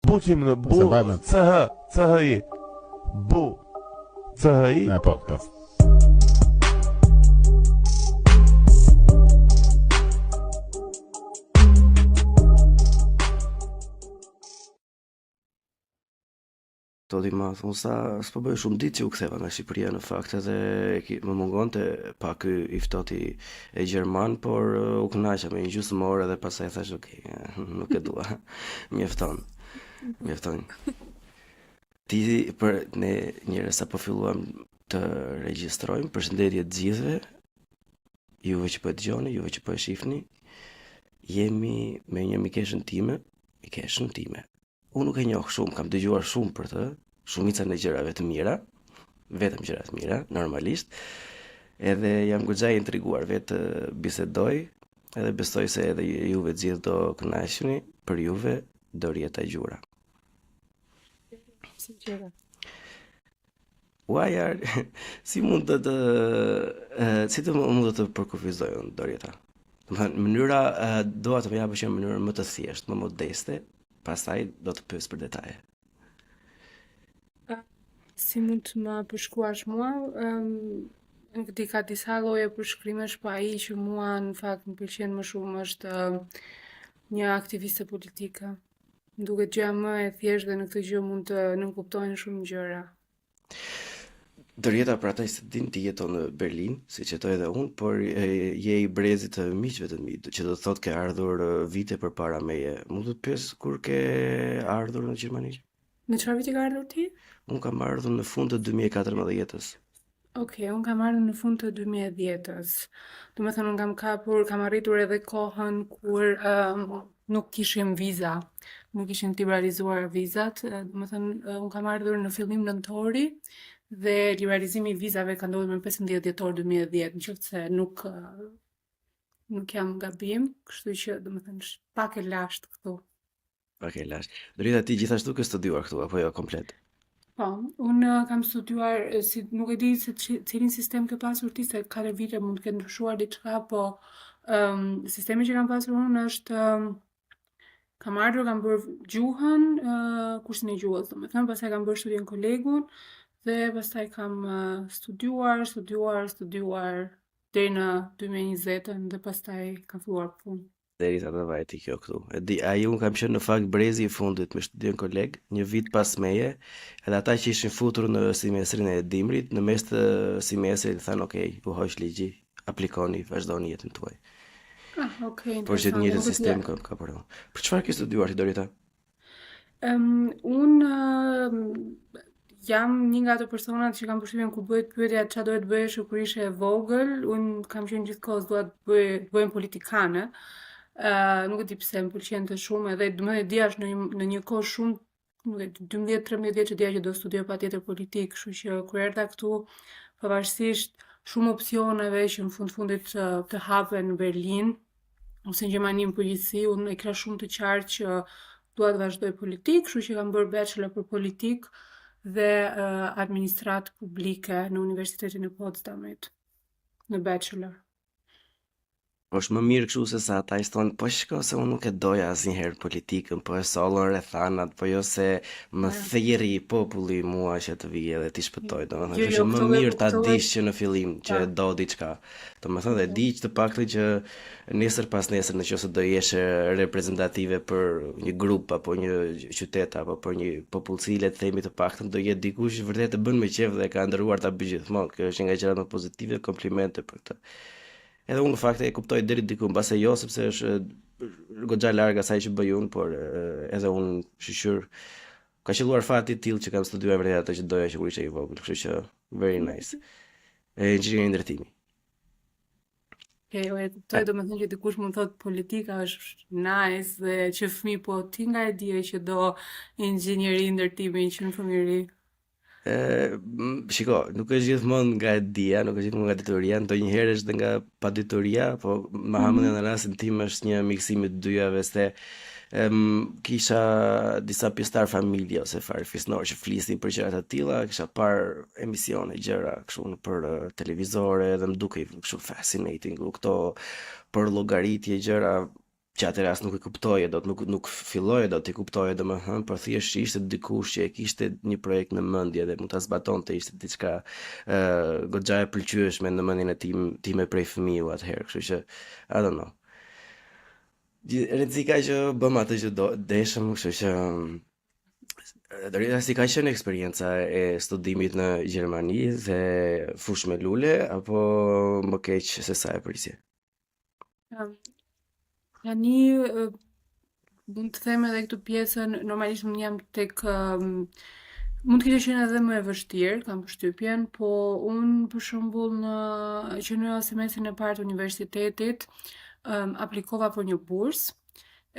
Buqim në bu, CHI. Bu, CHI. Ne, po. Todi ma thonë sa s'po bëj shumë ditë që u ktheva nga Shqipëria në fakt edhe më mungonte pa ky i ftohti e gjerman, por u kënaqa me një gjysmë orë dhe pastaj thash ok, nuk e dua. Mjafton. Ti për ne njerëz sa po filluam të regjistrojmë, përshëndetje të gjithëve, juve që po e dëgjoni, juve që po e shihni, jemi me një mikeshën time. Unë nuk e njoh shumë, kam dëgjuar shumë për të, shumicën e gjërave të mira, vetëm gjëra të mira, normalisht, edhe jam goxha i intriguar, vetë bisedoj, edhe besoj se edhe juve të gjithë do kënaqeni, për juve do rjeta gjura. Si gjëra? Si mund të përkufizoj unë Dorieta? Domethënë, mënyra doa të më japësh një mënyrë më të thjeshtë, më modeste. Pastaj do të pyes për detaje. Si mund të më përshkruash mua? Di ka disa lloje përshkrimesh, pa ai që mua në fakt më pëlqen më shumë është një aktiviste politike. Më duket gjëja më e thjeshtë dhe në këtë gjë mund të nënkuptohen shumë gjëra. Dorieta, për ata që din, ti jeton në Berlin, siç jetoj edhe unë, por je i brezit të miqve të mi, që do të thotë ke ardhur vite përpara meje. Mund të të pyes kur ke ardhur në Gjermani? Në çfarë viti ka ardhur ti? Unë kam ardhur në fund të 2014-s. Okej, unë kam ardhur në fund të 2010-s. Domethënë unë kam arritur edhe kohën kur nuk kishim viza, nuk kishin liberalizuar vizat. Domethënë unë kam ardhur në fillim nëntori. Dhe liberalizimi i vizave ka ndodhur më 15 dhjetor 2010, nëse nuk jam gabim, kështu që domethënë pak e lashtë këtu. Pak e lashtë. Dorieta, ti gjithashtu ke studiuar këtu apo jo komplet? Po, unë kam studiuar, nuk e di se cilin sistem ke pasur ti, se 4 vite mund të ketë ndryshuar diçka, po sistemi që kam pasur unë është kam ardhur, kam bërë gjuhën, kursin e gjuhës, domethënë, pastaj kam bërë studien kolegun. Dhe pastaj kam studiuar deri në 2020 dhe pastaj kam filluar punë. Deri sa të vajti kjo këtu. Ai unë kam qenë në fakt brezi i fundit me studien koleg, një vit pas meje, edhe ata që ishin futur në semestrin e dimrit, në mes të semestrit thanë ok, u hoq ligji, aplikoni, vazhdoni jetën tuaj. Okay, por që të njëjtin sistem ka për unë. Për çfarë ke studiuar ti, Dorieta? Unë jam një nga ato personat që kam përshtypjen kur bëhet pyetja çfarë do të bëhesh kur ishe e vogël, unë kam qenë gjithkohës dua të bëhem politikane. Nuk e di pse më pëlqente shumë edhe domethënë dia në një kohë shumë, nuk e di, 12-13 vjeç dia që do studioj patjetër politik, kështu që kur erdha këtu, pavarësisht shumë opsioneve që në fundit të hapen në Berlin ose në Gjermani në përgjithësi, unë e kisha shumë të qartë që dua të vazhdoj politik, kështu që kam bërë bachelor për politik dhe administratë publike në Universitetin e Potsdamit, në bachelor. Është më mirë kështu se sa ata i thonë, po shiko se unë nuk e doja asnjëherë politikën, po e sollën rrethanat, po jo se më thirrri populli mua që të vijë edhe t'i shpëtoj, domethënë që më mirë ta dish që në fillim që do diçka. Domethënë dhe di që të paktën që nesër pas nesër nëse do jesh reprezentative për një grup apo një qytet apo për një popullsi, le të themi të paktën do jetë dikush që vërtet e bën me qejf dhe ka ndëruar ta bëjë gjithmonë. Kjo është nga gjërat më pozitive, komplimente për këtë. Edhe unë në fakt e kuptoj deri diku, mbase jo, sepse është goxha larg asaj që bëj unë, por edhe unë shiqyr ka qelluar fati i tillë që kam studiuar vërtet ato që doja që kur ishte i vogël, kështu që very nice. Inxhinieri ndërtimi. Kuptoj, domethënë që dikush mund thotë politika është nice dhe që fëmijë, po ti nga e dije që do inxhinieri ndërtimi që në fëmijëri? Shiko, nuk është gjithmonë nga e dia, nuk është gjithmonë nga ditoria, ndonjëherë është nga paditoria, po më hamendën në rastin tim është një miksim i dyjave, se kisha disa pjesëtar familje ose fare fisnor që flisnin për gjëra të tilla, kisha parë emisione gjëra kështu për televizore dhe më dukej kështu fascinating këto për llogaritje gjëra që atëherë as nuk e kuptoje dot, nuk filloje dot të kuptoje domethënë, por thjesht ishte dikush që e kishte një projekt në mendje dhe mund ta zbatonte, ishte diçka goxha e pëlqyeshme në mendjen e time prej fëmiu atëherë, kështu që I don't know. Rrezika që bëm atë që deshëm, kështu që Dorita, si ka qenë eksperienca e studimit në Gjermani dhe fush me lule apo më keq se sa e prisje? Tani mund të them edhe këtë pjesën, normalisht unë jam tek mund të kishte qenë edhe më e vështirë, kam përshtypjen, po unë për shembull që në semestrin e parë të universitetit aplikova për një bursë.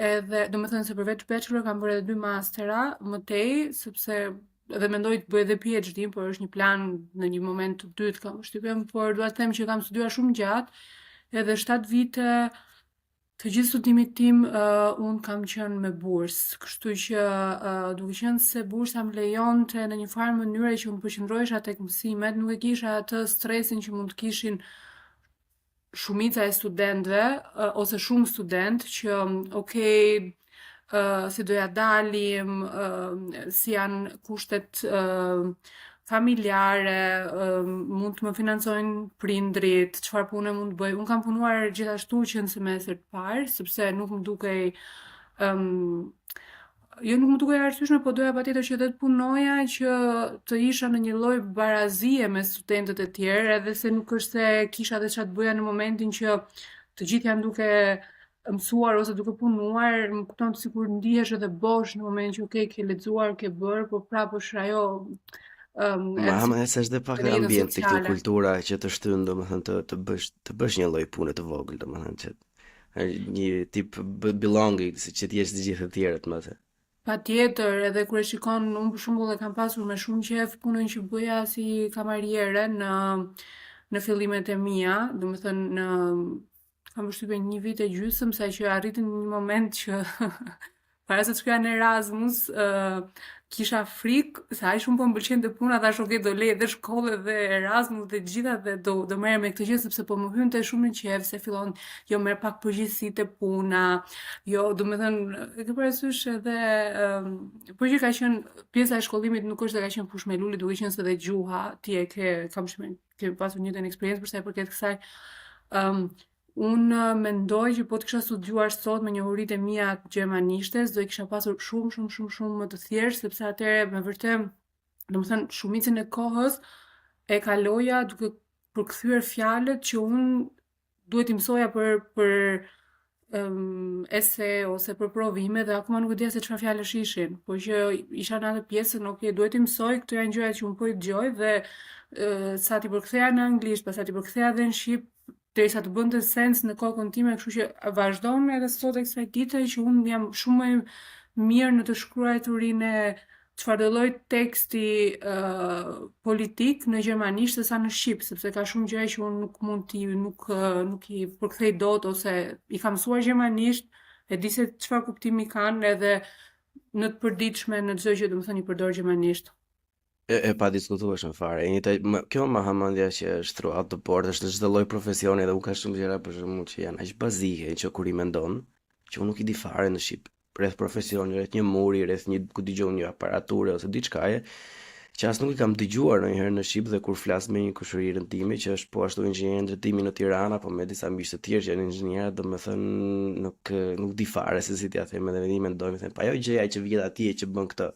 Edhe domethënë se përveç bachelor kam bërë edhe 2 mastera më tej, sepse edhe mendoj të bëj edhe PhD, por është një plan në një moment të dytë kam përshtypjen, por dua të them që kam studiuar shumë gjatë, edhe 7 vite të gjithë studimit tim unë kam qenë me bursë, kështu që duke qenë se bursa më lejonte në një farë mënyre që unë përqendrohesha tek mësimet, nuk e kisha atë stresin që mund të kishin shumica e studentëve ose shumë studentë që si doja dalim, si janë kushtet familjare, mund të më financojnë prindrit, çfarë pune mund të bëj. Unë kam punuar gjithashtu që në semestër të parë, sepse nuk më dukej jo nuk më dukej arsyeshme, po doja patjetër që edhe të punoja që të isha në një lloj barazie me studentët e tjerë, edhe se nuk është se kisha edhe çfarë të bëja në momentin që të gjithë janë duke mësuar ose duke punuar, më kupton sikur ndihesh edhe bosh në momentin që ke lexuar, ke bërë, po prapë është ajo Ma është dhe pak në ambient të këtë kultura që të shtyn domethënë të bësh një lloj pune të vogël, domethënë që një tip belonging, si që t'jesh të gjithë të tjerët më the. Patjetër, edhe kur e shikon, unë për shembull e kam pasur me shumë qejf punën që bëja si kamariere në fillimet e mia, domethënë kam përshtypjen 1 vit e gjysmë, sa që arritën në një moment që para se të shkoja në Erasmus, kisha frikë, se aq shumë po më pëlqente puna, thash ok, do lej edhe shkollë dhe Erasmus dhe gjitha dhe do merrem me këtë gjë sepse po më hynte shumë në qejf se fillon jo merr pak përgjegjësi te puna, jo, domethënë e ke parasysh edhe por që ka qenë pjesa e shkollimit nuk është se ka qenë fush me lule, duke qenë se edhe gjuha ti e kam ke pasur një eksperiencë për sa i përket kësaj. Unë mendoj që po të kisha studiuar sot me njohuritë e mia gjermanishtes, do i kisha pasur shumë më të thjeshtë, sepse atëherë me vërtet, domethënë shumicën e kohës e kaloja duke përkthyer fjalët që unë duhet i mësoja për ese ose për provime dhe akoma nuk e dija se çfarë fjalësh ishin, por që isha në atë pjesën, ok, duhet i mësoj, këto janë gjëra që unë po i dëgjoj dhe sa ti përktheja në anglisht, pastaj ti përktheja edhe në shqip, derisa të bënte sens në kokën time, kështu që vazhdon edhe sot e kësaj dite që unë jam shumë më mirë në të shkruajturinë e çfarëdo lloj teksti politik në gjermanisht se sa në shqip, sepse ka shumë gjëra që unë nuk mund nuk i përkthej dot ose i kam mësuar gjermanisht, e di se çfarë kuptimi kanë edhe në të përditshme në çdo gjë, domethënë i përdor gjermanisht. E pa diskutueshme fare. Kjo ma hamendja që është throughout the board, është në çdo lloj profesioni dhe u ka shumë gjëra për shembull që janë aq bazike që kur i mendon, që unë nuk i di fare në shqip, rreth profesioni, rreth një muri, rreth ku dëgjon një aparature ose diçkaje, që as nuk i kam dëgjuar ndonjëherë në shqip dhe kur flas me një kushërirën time që është po ashtu inxhinier ndërtimi në Tiranë apo me disa miq të tjerë që janë inxhinierë, domethënë nuk di fare se si t'ia them edhe ne mendojmë them, pa ajo gjëja që vjen atje që bën këtë.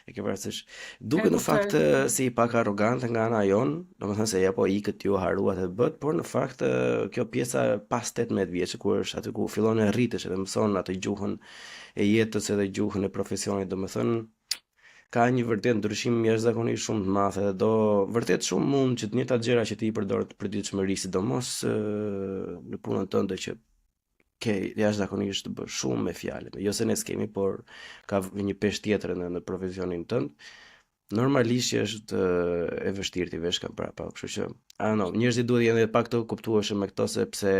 E ke parasysh, duket në fakt si pak arrogante nga ana jon, domethënë se ja po ikët ju haruat e bët, por në fakt kjo pjesa pas 18 vjeç kur është aty ku fillon të rritesh edhe mëson atë gjuhën e jetës edhe gjuhën e profesionit, domethënë ka një vërtet ndryshim jashtëzakonisht shumë të madh dhe do vërtet shumë mund që të njëjtat gjëra që ti i përdor të përditshmërisë, sidomos në punën tënde që ke jashtëzakonisht të bësh shumë me fjalët. Jo se ne skemi, por ka një peshë tjetër në profesionin tënd. Normalisht që është e vështirë ti vesh ka prapa, kështu që njerëzit duhet jenë edhe pak të kuptueshëm me këto sepse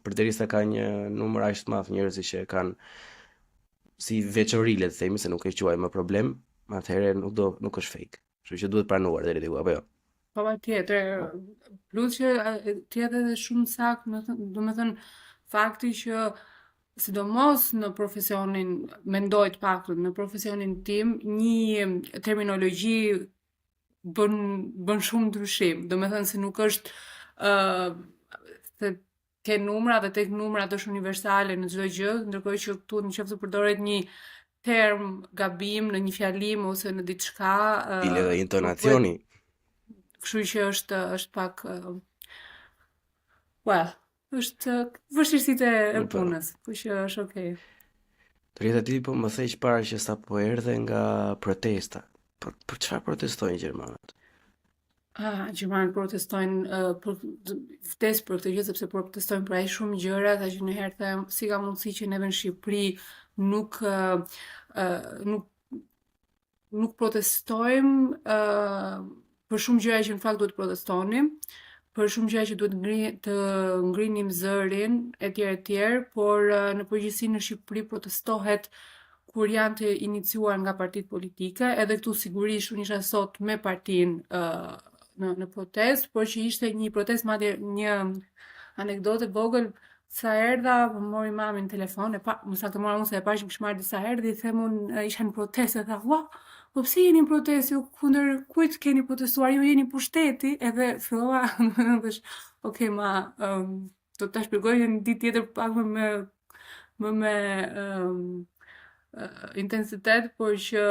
përderisa ka një numër aq të madh njerëzish që kanë si veçori, le të themi, se nuk e quaj më problem, atëherë nuk është fake. Kështu që duhet pranuar deri diku apo jo. Po patjetër, plus që tjetër edhe shumë saktë, domethënë fakti që sidomos në profesionin, mendoj të paktën, në profesionin tim, një terminologji bën shumë ndryshim. Do me thënë se nuk është se ke numra dhe tek numrat është universale në çdo gjë, ndërkohë që këtu nëse përdoret një term gabim në një fjalim ose në diçka, Bile dhe intonacioni. Kështu që është pak është vështirësitë e punës, po që është okay. Rita ti po më thej para që sapo erdhe nga protesta. Për çfarë protestojnë gjermanët? Gjermanët protestojnë vdes për këtë gjë sepse protestojnë për aq shumë gjëra, sa që njëherë them si ka mundësi që neve në Shqipëri nuk protestojmë për shumë gjëra që në fakt duhet protestonim, për shumë gjëra që duhet të ngrinim zërin etj, por në përgjithësi në Shqipëri protestohet kur janë të iniciuar nga partitë politike, edhe këtu sigurisht unë isha sot me partinë në protestë, por që ishte një protestë, madje një anekdotë e vogël, sa erdha, më mori mami në telefon, më sa të mora unë se e pash më kishë marrë disa herë, dhe i them unë isha në protestë, dhe tha, po pse jeni në protestë, ju kundër kujt keni protestuar, ju jeni pushteti, edhe fillova, okay, do ta shpjegoj një ditë tjetër pak më me intensitet, por që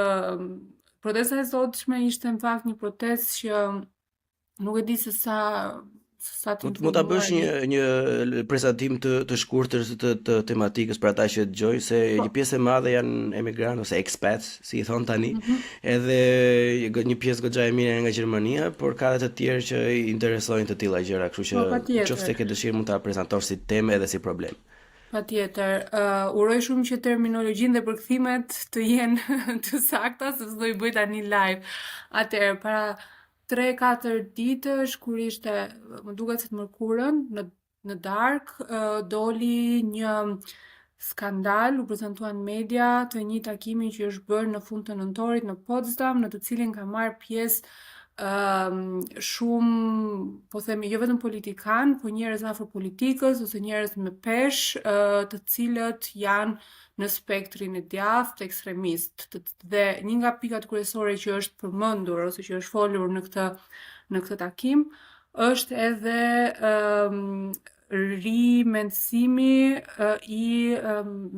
protesta e sotshme ishte në fakt një protestë që nuk e di se sa të mund ta bësh një prezantim të shkurtër të tematikës për ata që dëgjojnë, se një pjesë e madhe janë emigrantë ose expats, si i thon tani, edhe një pjesë goxha e mirë nga Gjermania, por ka edhe të tjerë që i interesojnë të tilla gjëra, kështu që nëse ke dëshirë mund ta prezantosh si temë edhe si problem. Patjetër, uroj shumë që terminologjinë dhe përkthimet të jenë të sakta, sepse do i bëj tani live. Atëherë, para 3-4 ditësh, kur ishte, më duket se të mërkurën, në darkë, doli një skandal, u prezantua në media të një takimi që është bërë në fund të nëntorit në Potsdam, në të cilin ka marrë pjesë shumë, po themi, jo vetëm politikan, po njerëz afër politikës ose njerëz me peshë, të cilët janë në spektrin e djathtë ekstremist. Dhe një nga pikat kryesore që është përmendur ose që është folur në këtë takim është edhe rimendësimi i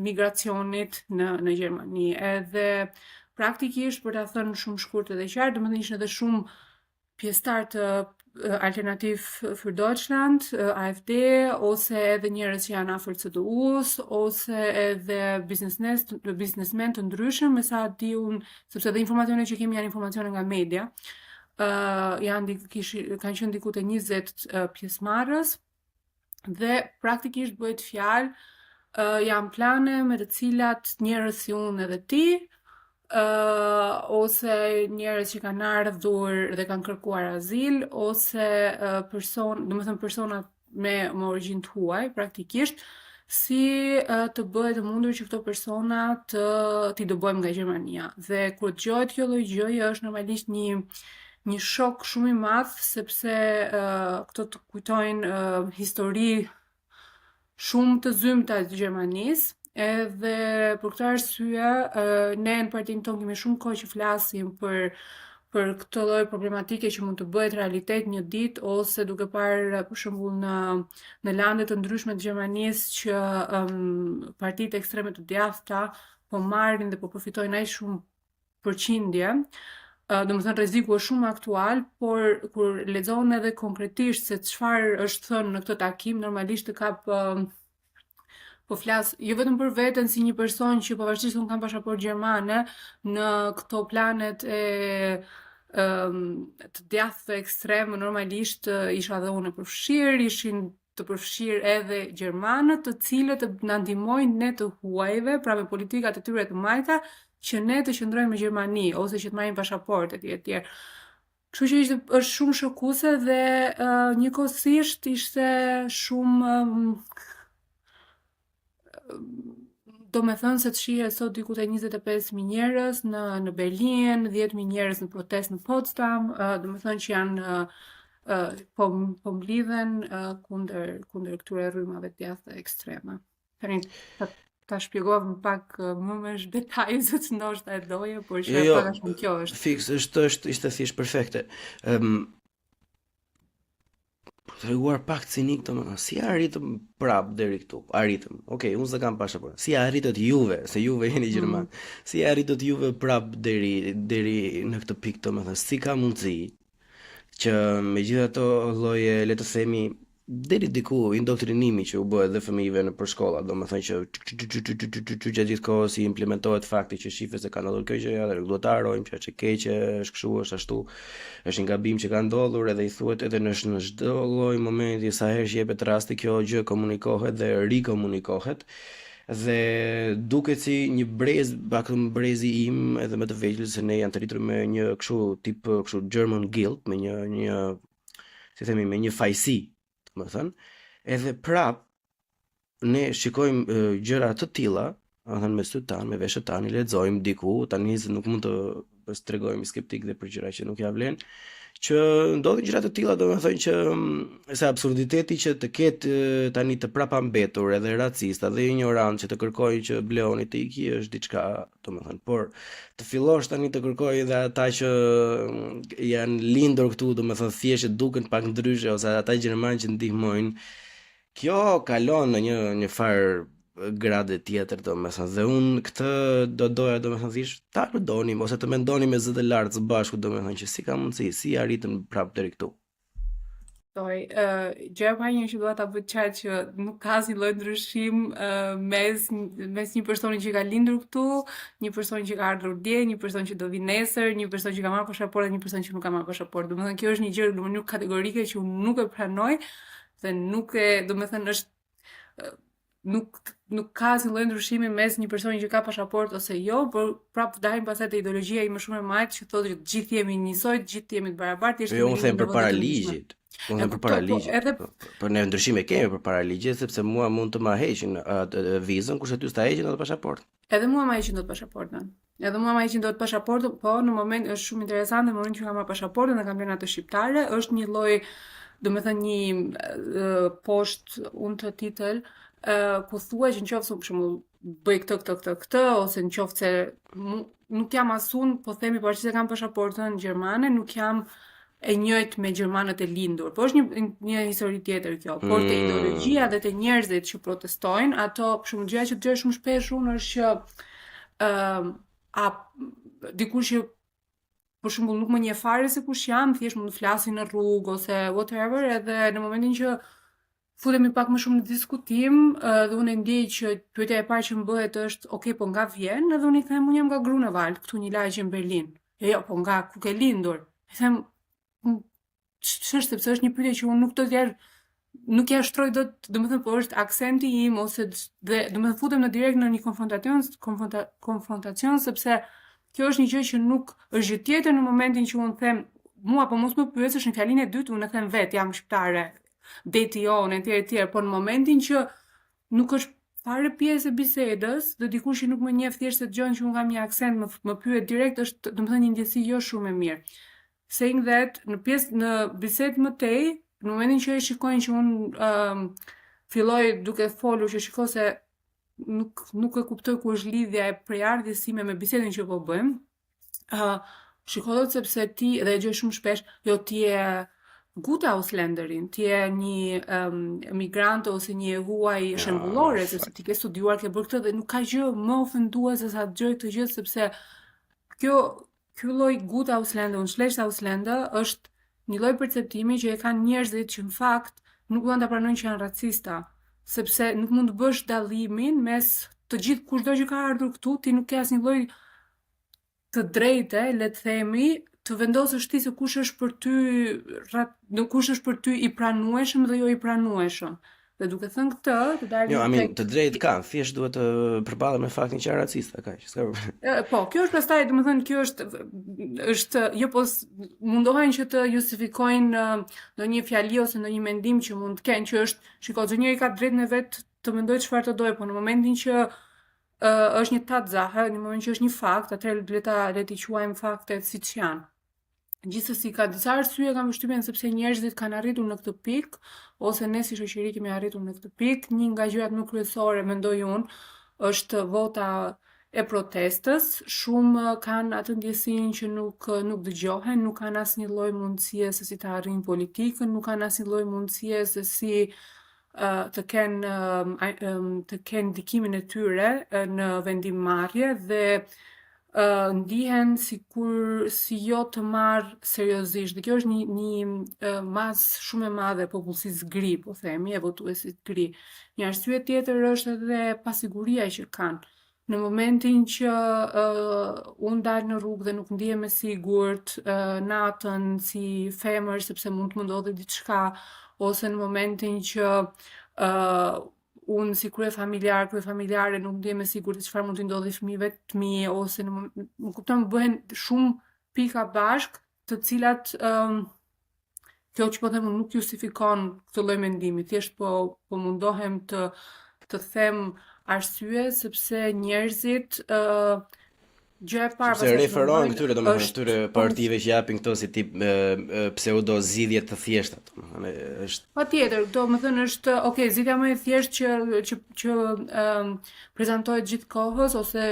migracionit në Gjermani. Edhe praktikisht, për ta thënë shumë shkurt edhe qartë, domethënë ishin edhe shumë pjesëtar të Alternativ für Deutschland, AfD, ose edhe njerëz që janë afër CDU-s, ose edhe biznesmen të ndryshëm, me sa di unë, sepse edhe informacionet që kemi janë informacione nga media, kanë qenë diku te 20 pjesëmarrës, dhe praktikisht bëhet fjalë, janë plane me të cilat njerëz si unë edhe ti, ose njerëz që kanë ardhur dhe kanë kërkuar azil, ose persona me origjinë të huaj, praktikisht, si të bëhet e mundur që këto persona t'i dëbojmë nga Gjermania. Dhe kur dëgohet kjo lloj gjëje është normalisht një shok shumë i madh, sepse këto të kujtojnë histori shumë të zymta të Gjermanisë. Edhe për këtë arsye, ne në partinë tonë kemi shumë kohë që flasim për këtë lloj problematike që mund të bëhet realitet një ditë, ose duke parë për shembull në lande të ndryshme të Gjermanisë që partitë ekstreme të djathta po marrin dhe po përfitojnë aq shumë përqindje. Domethënë rreziku është shumë aktual, por kur lexon edhe konkretisht se çfarë është thënë në këtë takim, normalisht të kap po flas jo vetëm për veten si një person që pavarësisht se un kam pasaportë gjermane, në këto planet e të djathtë ekstrem, normalisht isha dhe unë e përfshirë, ishin të përfshirë edhe gjermanët, të cilët na ndihmojnë ne të huajve, pra me politikat e tyre të majta, që ne të qëndrojmë në Gjermani ose që të marrim pasaportë etj. Kështu që është shumë shokuese dhe njëkohësisht ishte shumë do me thënë se të shihet sot diku te 25.000 njerëz në Berlin, 10.000 njerëz në protestë në Potsdam, do me thënë që janë po mblidhen kundër këtyre rrymave të djathta ekstreme. ta shpjegova më pak më me detaj se që ndoshta e doje, por që Jo, pak a shumë kjo është. fiks, ishte thjesht perfekte. Treguar pak cinik domethënë, si arritëm prap deri këtu? Arritëm. Okej, unë s'e kam pasaport. Si arritët juve, se juve jeni gjerman. Si arritët juve prap deri në këtë pikë domethënë, si ka mundësi që me gjithë ato lloje, le të themi, deri diku indoktrinimi që u bë edhe fëmijëve në për shkolla, domethënë që gjatë gjithë kohës i implementohet fakti që shifet se ka ndodhur kjo gjë, dhe duhet ta harojmë që është e keqe, është kështu, është ashtu, është një gabim që ka ndodhur edhe i thuhet edhe në çdo lloj momenti sa herë që jepet rasti kjo gjë komunikohet dhe rikomunikohet. Dhe duket si një brez, bakëm brezi im edhe me të vegjël se ne janë të rritur me një kështu tip kështu German guilt, me një si themi me një fajsi, domethënë, edhe prap ne shikojmë gjëra të tilla, domethënë me sytë tanë, me veshët tanë, i lexojmë diku, tani se nuk mund të tregojmë skeptik dhe për gjëra që nuk ja vlen, që ndodhin gjëra të tilla, domethënë që se absurditeti që të ketë tani të prapambetur edhe racista dhe ignorant që të kërkojnë që Bleoni të iki është diçka, domethënë, por të fillosh tani të kërkojnë edhe ata që janë lindur këtu, domethënë thjesht duken pak ndryshe ose ata gjermanë që ndihmojnë, kjo kalon në një farë grade tjetër domethënë dhe unë këtë doja domethënë thjesht ta alëdonim ose të mendonim me zë të lartë së bashku domethënë që si ka mundësi, si arritëm prapë deri këtu. Gjëja pa një që dua ta bëj qartë që nuk ka asnjë lloj ndryshim mes një personi që ka lindur këtu, një personi që ka ardhur dje, një person që do vi nesër, një person që ka marrë pasaportë dhe një person që nuk ka marrë pasaportë. Domethënë kjo është një gjë në mënyrë kategorike që unë nuk e pranoj dhe nuk e, domethënë është nuk ka asnjë lloj ndryshimi mes një personi që ka pasaportë ose jo, por prap vdahin pastaj te ideologjia ime shumë e madhe që thotë që të gjithë jemi njësoj, të gjithë jemi të barabartë, Jo, unë them përpara ligjit. Unë them përpara ligjit. Po ne ndryshime kemi përpara ligjit sepse mua mund të ma heqin vizën, kurse ty s'ta heqin atë pasaportë. Edhe mua ma heqin dot pasaportën. Edhe mua ma heqin dot pasaportën, po në moment është shumë interesante, në moment që kam marrë pasaportën dhe kam lënë atë shqiptare, është një lloj, domethënë një poshtë unë të titël ku thuaj që nëse për shembull bëj këtë ose nëse se nuk jam asun, po themi por që se kam pasaportën gjermane, nuk jam e njëjtë me gjermanët e lindur. Po është një histori tjetër kjo, por te ideologjia dhe te njerëzit që protestojnë, ato për shembull gjëja që dëgjoj shumë shpesh unë është që dikush që për shembull nuk më njeh fare se kush jam, thjesht mund të flasin në rrugë ose whatever, edhe në momentin që futemi pak më shumë në diskutim dhe unë e ndjej që pyetja e parë që më bëhet është, okay, po nga vjen? Edhe unë i them, unë jam nga Grunewald, këtu një lagje në Berlin. Jo, po nga ku ke lindur? I them, ç'është sepse është një pyetje që unë nuk ja shtroj dot, domethënë po është aksenti im ose dhe domethënë futem në direkt në një konfrontacion sepse kjo është një gjë që nuk është gjë tjetër në momentin që unë them, mua po mos më pyesësh në fjalinë e dytë, unë e them vet, jam shqiptare. Deti jonë, etj, por në momentin që nuk është fare pjesë e bisedës, dhe dikush që nuk më njeh thjesht se dëgjon që unë kam një aksent më pyet direkt, është domethënë një ndjesi jo shumë e mirë. Saying that, në bisedë më tej, në momentin që e shikojnë që unë filloj duke folur që shikoj se nuk e kuptoj ku është lidhja e prejardhjes sime me bisedën që po bëjmë, shikohet sepse ti, dhe e gjoj shumë shpesh, jo ti je Gute Ausländerin, ti je një migrante ose një huaj shembullore, sepse ti ke studiuar, ke bërë këtë dhe nuk ka gjë më ofenduese se sa të dëgjoj këtë gjë, sepse ky lloj Gute Ausländer, schlecht Ausländer është një lloj perceptimi që e kanë njerëzit që në fakt nuk duan ta pranojnë që janë racista, sepse nuk mund të bësh dallimin mes të gjithë kushdo që ka ardhur këtu, ti nuk ke asnjë lloj të drejtë, le të themi, të vendosësh ti se kush është për ty i pranueshëm dhe jo i pranueshëm. Dhe duke thënë këtë, të dalim... Jo, të drejtë kanë, thjesht duhet të përballen me faktin që janë racista, kaq. Po, kjo është pastaj, domethënë kjo është jo po mundohen që të justifikojnë ndonjë fjali ose ndonjë mendim që mund të kenë, që është, shikoj, çdo njeri ka drejtën e vet të mendojë çfarë të dojë, po në momentin që është një tatzahe, në momentin që është një fakt, atëherë le t'i quajmë faktet siç janë. Gjithsesi ka disa arsye kam përshtypjen sepse njerëzit kanë arritur në këtë pikë ose ne si shoqëri kemi arritur në këtë pikë. Një nga gjërat më kryesore mendoj unë është vota e protestës, shumë kanë atë ndjesinë që nuk dëgjohen, nuk kanë asnjë lloj mundësie se si të arrijnë politikën, nuk kanë asnjë lloj mundësie se si të kenë ndikimin e tyre në vendimmarrje dhe ndihen si jo të marrë seriozisht. Dhe kjo është një masë shumë e madhe e popullsisë gri, po themi, e votuesit gri. Një arsye tjetër është edhe pasiguria që kanë. Në momentin që unë dalë në rrugë dhe nuk ndihem e sigurt, natën si femër sepse mund të më ndodhi diçka, ose në momentin që unë si kryefamiljare nuk ndihem e sigurt se çfarë mund t'i ndodhi fëmijëve të mi, ose më kupton bëhen shumë pika bashk, të cilat kjo që po them unë nuk justifikon këtë lloj mendimi, thjesht po mundohem të them arsye sepse njerëzit gjë e parë Sepse referohen këtyre domethënë këtyre partive që japin këto si tip pseudo zgjidhje të thjeshta, domethënë është patjetër, domethënë është, okay, zgjidhja më e thjeshtë që prezantohet gjithë kohës ose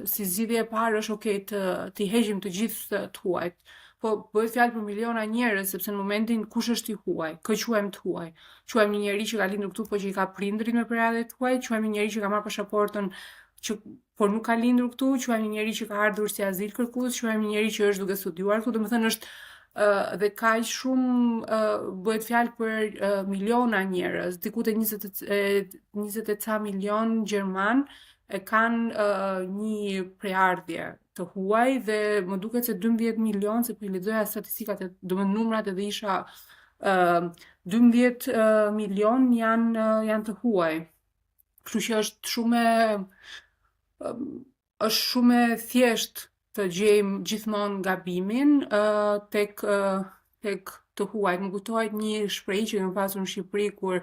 si zgjidhje e parë është okay të heqim të gjithë të huajt. Po bëhet fjalë për miliona njerëz sepse në momentin kush është i huaj, kë quajmë të huaj. Quajmë një njerëz që ka lindur këtu po që i ka prindrit me prerade të huaj, quajmë një njerëz që ka marrë pasaportën që por nuk ka lindur këtu, quajmë një njerëz që ka ardhur si azil kërkues, quajmë një njerëz që është duke studiuar këtu, domethënë është dhe kaq shumë bëhet fjalë për miliona njerëz, diku te 20 e ca milion gjerman e kanë një preardhje të huaj dhe më duket se 12 milion, se po i lexoja statistikat, domethënë numrat edhe isha 12 milion janë të huaj. Kështu që është shumë e thjesht të gjejmë gjithmonë gabimin tek të huajt. Më kujtohet një shprehje që kemi pasur në Shqipëri kur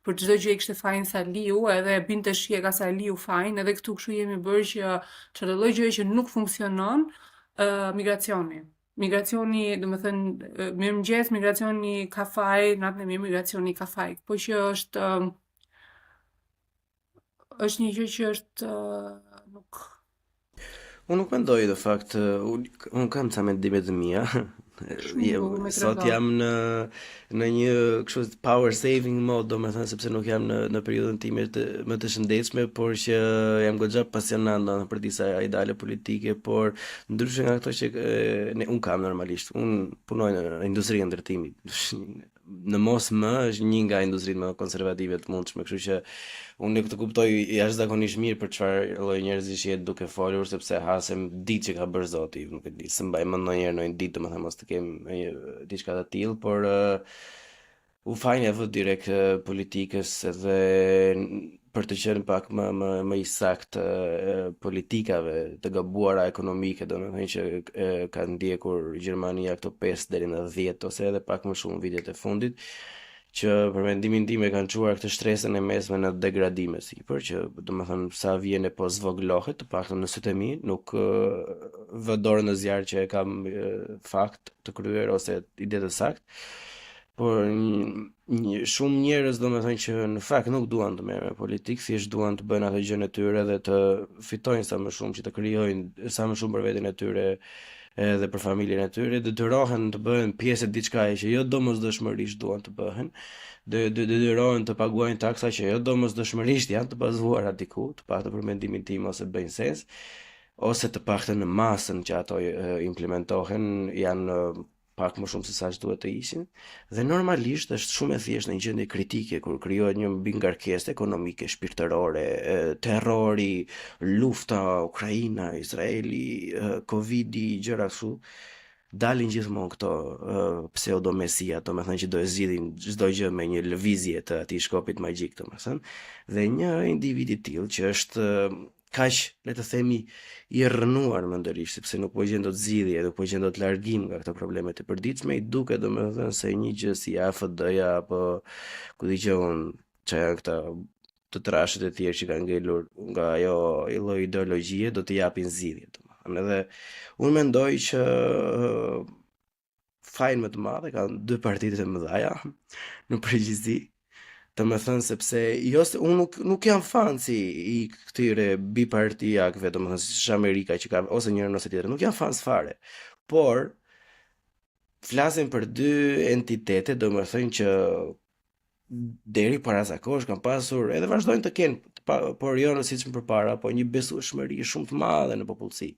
për çdo gjë i kishte fajin Saliu, edhe binte shije ka Saliu fajin, edhe këtu kështu jemi bërë që çdo lloj gjëje që nuk funksionon, migracioni. Migracioni, domethënë mirëmëngjes, migracioni ka faj, natën e mirë, migracioni ka faj. Po që është një gjë që është nuk unë nuk mendoj në fakt, unë kam ca mendime të mia. Sot jam në një kështu power saving mode, domethënë sepse nuk jam në periudhën time më të shëndetshme, por që jam goxha pasionant për disa ideale politike, por ndryshe nga ato që unë kam normalisht, unë punoj në industrinë e ndërtimit. Në mos më është një nga industritë më konservative të mundshme, kështu që unë këtë kuptoj jashtëzakonisht mirë për çfarë lloj njerëzish jetë duke folur, sepse hasem ditë që ka bërë Zoti, nuk e di, s'm mbaj mend ndonjëherë në një ditë domethënë mos të kem diçka të tillë, por u fajnë vë direkt politikës edhe për të qenë pak më i saktë politikave të gabuara ekonomike, domethënë që ka ndjekur Gjermania këto 5 deri në 10 ose edhe pak më shumë vitet e fundit, që për mendimin tim e kanë çuar këtë shtresën e mesme në degradim sipër, që domethënë sa vjen e po zvoglohet, të paktën në sytë e mi, nuk vë dorën në zjarr që e kam fakt të kryer ose ide të saktë. Por shumë njerëz domethënë që në fakt nuk duan të merren me politikë, thjesht duan të bëjnë atë gjën e tyre dhe të fitojnë sa më shumë, që të krijojnë sa më shumë për veten e tyre edhe për familjen e tyre, detyrohen të bëhen pjesë e diçkaje që jo domosdoshmërisht duan të bëhen, detyrohen të paguajnë taksa që jo domosdoshmërisht janë të bazuara diku, të paktën për mendimin tim ose bëjnë sens, ose të paktën në masën që ato implementohen janë pak më shumë se sa që duhet të ishin, dhe normalisht është shumë e thjeshtë në një gjendje kritike kur krijohet një mbi ngarkesë ekonomike, shpirtërore, terrori, lufta, Ukraina, Izraeli, Covidi, gjëra kështu, dalin gjithmonë këto pseudomesia, domethënë që do e zgjidhin çdo gjë me një lëvizje të atij shkopit magjik, domethënë, dhe një individ i tillë që është kaq, le të themi, i rrënuar mendërisht, sepse nuk po gjen dot zgjidhje, nuk po gjen dot largim nga këto probleme të përditshme, i duket domethënë se një gjë si AFD-ja apo ku diqon çka janë këta të trashët e tjerë që kanë ngelur nga ajo lloj ideologjie do të japin zgjidhje, domethënë. Edhe unë mendoj që fajin më të madh kanë dy partitë e mëdha në përgjithësi, Të më thënë sepse jo se unë nuk jam fan si i këtyre bipartijakëve, të më thënë si Amerika që ka ose njërën ose tjetër, nuk jam fan fare. Por flasim për dy entitete, do më thënë që deri para zakosh kanë pasur edhe vazhdojnë të kenë, por jo në siç më përpara, po një besueshmëri shumë të madhe në popullsi.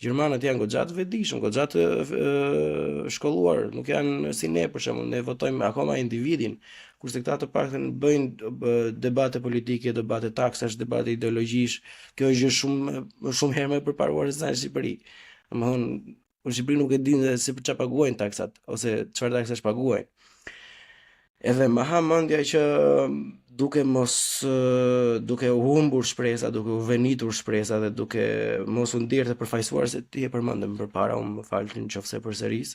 Gjermanët janë goxha të vetëdijshëm, goxha të shkolluar, nuk janë si ne për shembull, ne votojmë akoma individin, kurse këta të paktën bëjnë debate politike, debate taksash, debate ideologjish. Kjo është gjë shumë herë më e përparuar se sa në Shqipëri. Domethënë, në Shqipëri nuk e dinë se për çfarë paguajnë taksat ose çfarë taksash paguajnë. Edhe më ha mendja që duke u humbur shpresa, duke u venitur shpresa dhe duke mos u ndier të përfaqësuar se ti e përmendëm përpara, unë më falni nëse përsëris.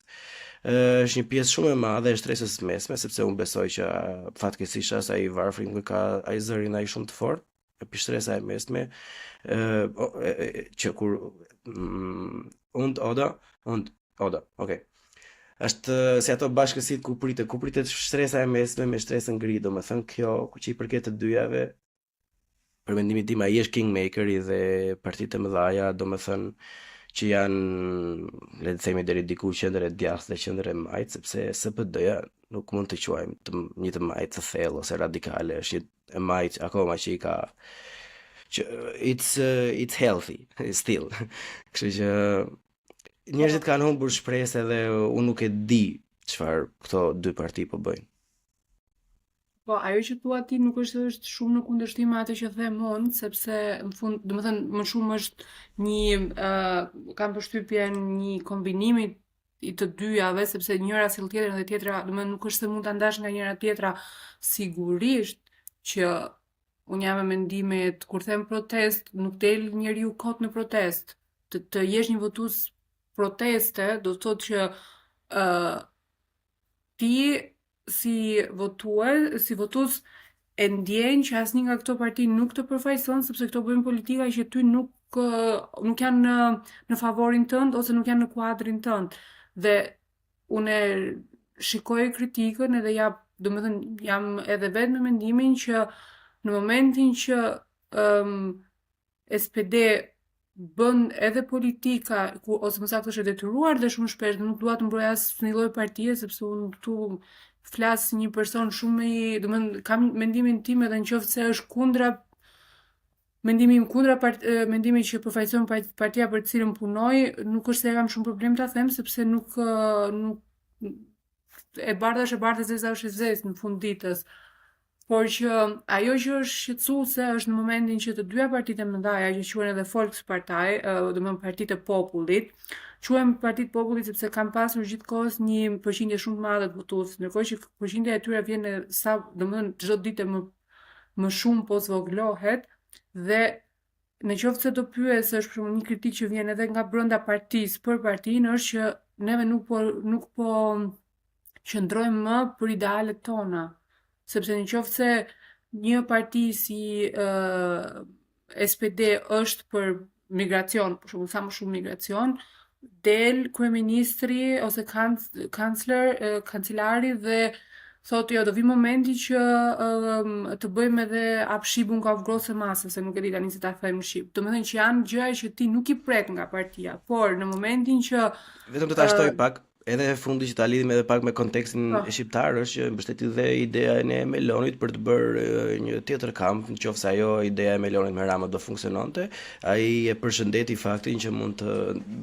Është një pjesë shumë e madhe e shtresës mesme, sepse unë besoj që fatkeqësisht as ai varfri nuk ka ai zërin ai shumë të fortë, e shtresa e mesme, që kur Oda, okay. Është si ato bashkësitë ku pritet shtresa e mesme me shtresën gri, domethënë kjo që i përket të dyjave, për mendimin tim ai është kingmakeri dhe partitë e mëdha, domethënë që janë, le të themi deri diku qendër e djathtë dhe qendër e majt, sepse SPD-ja nuk mund të quajmë një të majt të thellë ose radikale, është një e majt akoma që i ka që it's healthy still. Kështu që njerëzit kanë humbur shpresë dhe unë nuk e di çfarë këto dy parti po bëjnë. Po, ajo që thua ti nuk është shumë në kundërshtim me atë që them unë, sepse në fund, domethënë më shumë është kam përshtypjen një kombinimi i të dyjave, sepse njëra sill tjetrën dhe tjetra, domethënë nuk është se mund ta ndash nga njëra tjetra, sigurisht që unë jam me mendimet kur them protest, nuk del njeriu kot në protest. Të jesh një votues proteste, do të thotë që ti si votues e ndjen që asnjë nga këto parti nuk të përfaqëson, sepse këto bëjnë politika që ty nuk janë në favorin tënd ose nuk janë në kuadrin tënd. Dhe unë shikoj kritikën edhe jam edhe vetë me mendimin që në momentin që SPD bën edhe politika ose më saktë është e detyruar dhe shumë shpesh, dhe nuk dua të mbroj as një lloj partie sepse unë këtu flas si një person shumë domethënë kam mendimin tim edhe nëse është kundra mendimi im kundra mendimit që përfaqëson partia për të cilën punoj, nuk është se kam shumë problem ta them sepse nuk e bardha zeza është e zezë në fund ditës. Por që ajo që është shqetësuese është në momentin që të dyja partitë e mëdha që quhen edhe Volkspartei, domethënë Partitë e Popullit, quhen Partitë e Popullit sepse kanë pasur gjithkohës një përqindje shumë të madhe të votuesve, ndërkohë që përqindja e tyre vjen domethënë çdo ditë më shumë po zvogëlohet dhe në qoftë se do pyes është për një kritik që vjen edhe nga brenda partisë për partinë është që neve nuk po qëndrojmë më për idealet tona. Sepse në qoftë se një parti si SPD është për migracion, për shumë sa më shumë migracion, del kryeministri ose kancelari dhe thotë jo, do vi momenti që të bëjmë edhe abshibun ka grosse masë, se nuk e di tani si ta them në shqip. Domethënë që janë gjëra që ti nuk i prek nga partia, por në momentin që vetëm të ta shtoj pak edhe fundi që ta lidhim edhe pak me kontekstin shqiptar është që mbështeti dhe ideja e Melonit për të bërë një tjetër kamp, nëse ajo ideja e Melonit me Rama do funksiononte, ai e përshëndeti faktin që mund të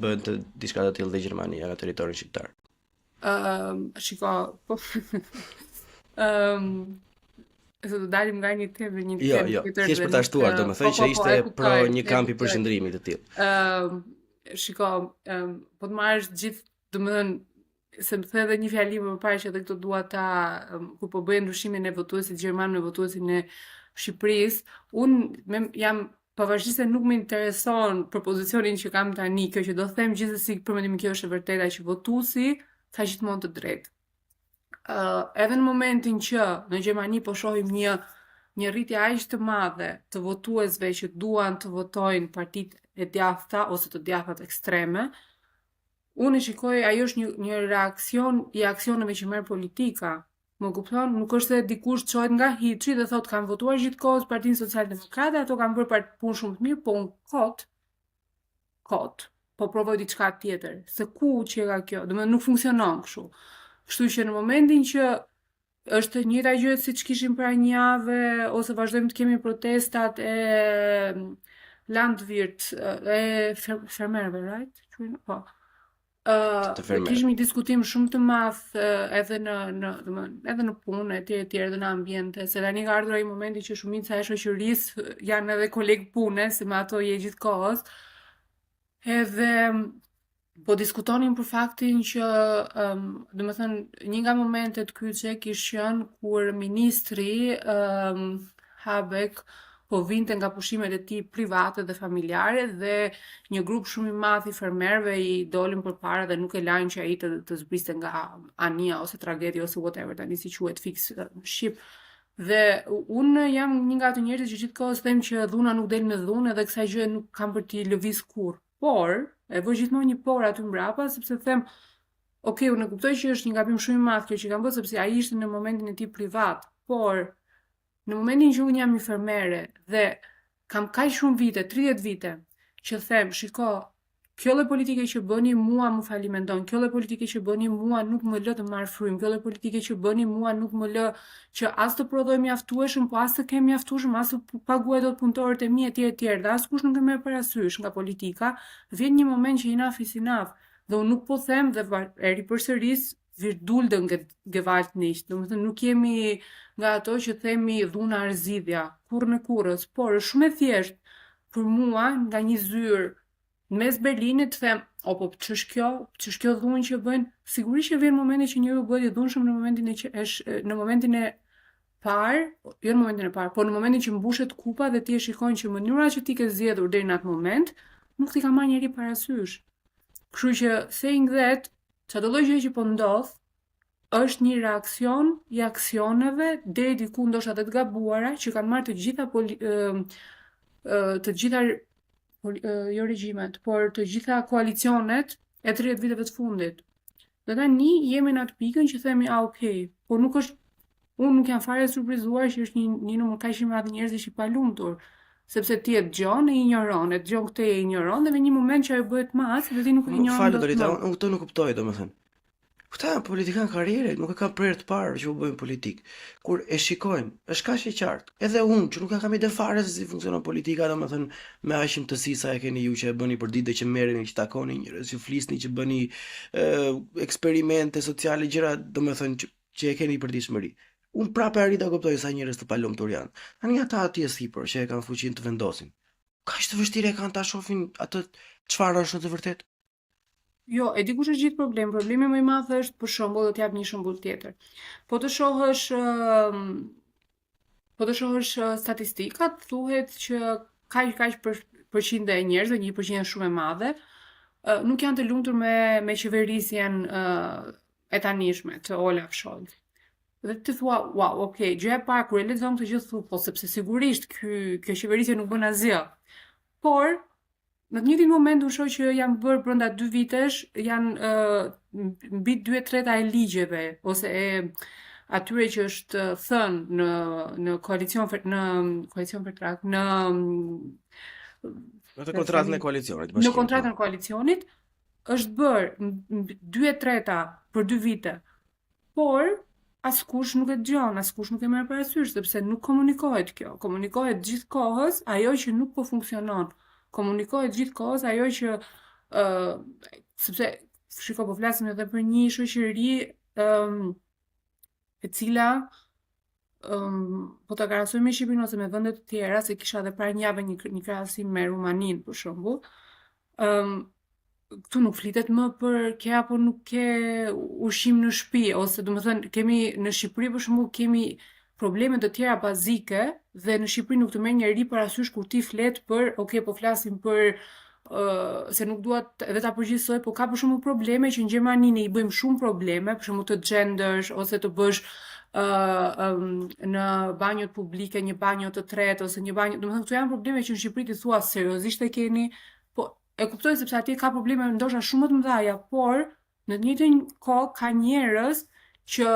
bënte diçka të tillë dhe Gjermania në territorin shqiptar. Shiko, po se do dalim nga një temë një temë tjetër. Thjesht për ta shtuar, domethënë që ishte pro një kamp i përshëndrimit të tillë. Shiko, po të marrësh gjithë, domethënë se më the edhe një fjali më parë që edhe këto dua ta kur po bëjnë ndryshimin e votuesit gjerman me votuesin e Shqipërisë, unë jam pavarësisht se nuk më intereson për pozicionin që kam tani, kjo që do them gjithsesi për mendimin kjo është e vërteta që votuesi ka gjithmonë të drejtë. Edhe në momentin që në Gjermani po shohim një rritje aq të madhe të votuesve që duan të votojnë partitë e djathta ose të djathtat ekstreme, unë e shikoj, ajo është një reakcion i aksioneve që merr politika. Më kupton, nuk është se dikush çohet nga hiçi dhe thotë kanë votuar gjithkohës Partinë Socialdemokrate, ato kanë bërë punë shumë të mirë, po unë kot, po provoj diçka tjetër. Se ku që ka kjo? Domethënë nuk funksionon kështu. Kështu që në momentin që është njëjta gjë siç kishim para një jave ose vazhdojmë të kemi protestat e Landwirt e fermerëve, right? Po. Të fermerë. Kishim një diskutim shumë të madh edhe edhe në punë etj edhe në ambiente, se tani ka ardhur ai momenti që shumica e shoqërisë janë edhe kolegë pune, se me ato je gjithkohës. Edhe po diskutonin për faktin që domethënë një nga momentet kyçe kishte qenë kur ministri Habeck po vinte nga pushimet e tij private dhe familjare dhe një grup shumë i madh i fermerëve i dolin përpara dhe nuk e lajnë që ai të zbriste nga ania ose tragedia ose whatever tani si quhet fix në shqip. Dhe unë jam një nga ato njerëzit që gjithkohës them që dhuna nuk del me dhunë edhe kësaj gjë nuk kam për t'i lëviz kurrë. Por, e vë gjithmonë një por aty mbrapa sepse them, ok, unë e kuptoj që është një gabim shumë i madh kjo që kam bërë sepse ai ishte në momentin e tij privat, por në momentin që unë jam një fermere dhe kam kaq shumë vite, 30 vite, që them, shiko, kjo lloj politike që bëni mua më falimenton, kjo lloj politike që bëni mua nuk më lë të marr frymë, kjo lloj politike që bëni mua nuk më lë që as të prodhoj mjaftueshëm, po as të kem mjaftueshëm, as të paguaj dot punëtorët e mi etj, dhe askush nuk e merr parasysh nga politika, vjen një moment që enough is enough. Dhe unë nuk po them dhe e ripërsëris virdulden gewalt nicht. Domethënë nuk jemi nga ato që themi dhuna arzidhja, kurrë në kurrës, por është shumë e thjeshtë për mua nga një zyrë mes Berlinit them, po ç'është kjo dhunë që bëjnë? Sigurisht që vjen momenti që njeriu bëhet i dhunshëm në momentin e parë, jo në momentin e parë, por në momentin që mbushet kupa dhe ti e shikon që mënyra që ti ke zgjedhur deri në atë moment, nuk ti ka marrë njeri parasysh. Kështu që saying that, çdo lloj gjë që po ndodh është një reakcion i aksioneve deri diku ndoshta të gabuara që kanë marrë të gjitha jo regjimet, por të gjitha koalicionet e 30 viteve të fundit. Dhe tani jemi në atë pikën që themi, okay, por nuk është, unë nuk jam fare surprizuar që është një numër kaq i madh njerëzish i palumtur, sepse ti e dëgjon e ignoron, e dëgjon këtë e ignoron dhe në një moment që ajo bëhet masë dhe ti nuk e ignoron. Falë Dorita, unë këtë nuk kuptoj domethënë. Këta janë politikan karriere, nuk e kam prerë të parë që u bëjmë politik. Kur e shikojmë, është kaq e qartë. Edhe unë që nuk e kam ide fare se si funksionon politika, domethënë me aq imtësi sa e keni ju që e bëni për ditë që merreni, që takoni njerëz, që flisni, që bëni eksperimente sociale, gjëra domethënë që e keni për ditëshmëri. Unë prapë arrita kuptoj sa njerëz të palumtur janë. Tani ata atje sipër që e kanë fuqinë të vendosin. Kaq të vështirë e kanë ta shohin atë çfarë është në të vërtetë. Jo, e di kush është gjithë problem. Problemi më i madh është, për shembull, do të jap një shembull tjetër. Po të shohësh statistikat, thuhet që kaq përqindje e njerëzve, një përqindje shumë e madhe, nuk janë të lumtur me qeverisjen e tanishme të Olaf Scholz. Dhe ti thua, wow, okay, gjëja e parë kur e lexon këtë gjë thu, po sepse sigurisht kjo qeverisje nuk bën asgjë. Por në të njëjtin moment unë shoh që janë bërë brenda 2 vitesh, janë mbi 2/3 e ligjeve ose e atyre që është thënë në koalicion vertrak, në kontratën e koalicionit. Në kontratën e koalicionit është bërë 2/3 për 2 vite. Por askush nuk e dëgjon, askush nuk e merr parasysh sepse nuk komunikohet kjo. Komunikohet gjithkohës ajo që nuk po funksionon. Komunikohet gjithkohës ajo që sepse shiko po flasim edhe për një shoqëri e cila po ta krahasoj me Shqipërinë ose me vende të tjera, se kisha edhe para një javë një krahasim me Rumaninë për shembull. Këtu nuk flitet më për ke apo nuk ke ushqim në shtëpi, ose domethënë kemi në Shqipëri për shembull kemi probleme të tjera bazike dhe në Shqipëri nuk të merr njeri parasysh kur ti flet për, okay, po flasim për se nuk dua edhe ta përgjigjsoj, po ka për shembull probleme që në Gjermani ne i bëjmë shumë probleme, për shembull të gendersh ose të bësh në banjot publike një banjo të tretë ose një banjo, domethënë këto janë probleme që në Shqipëri ti thua seriozisht e keni, po e kuptoj sepse atje ka probleme ndoshta shumë më të mëdha, por në të njëjtën kohë ka njerëz që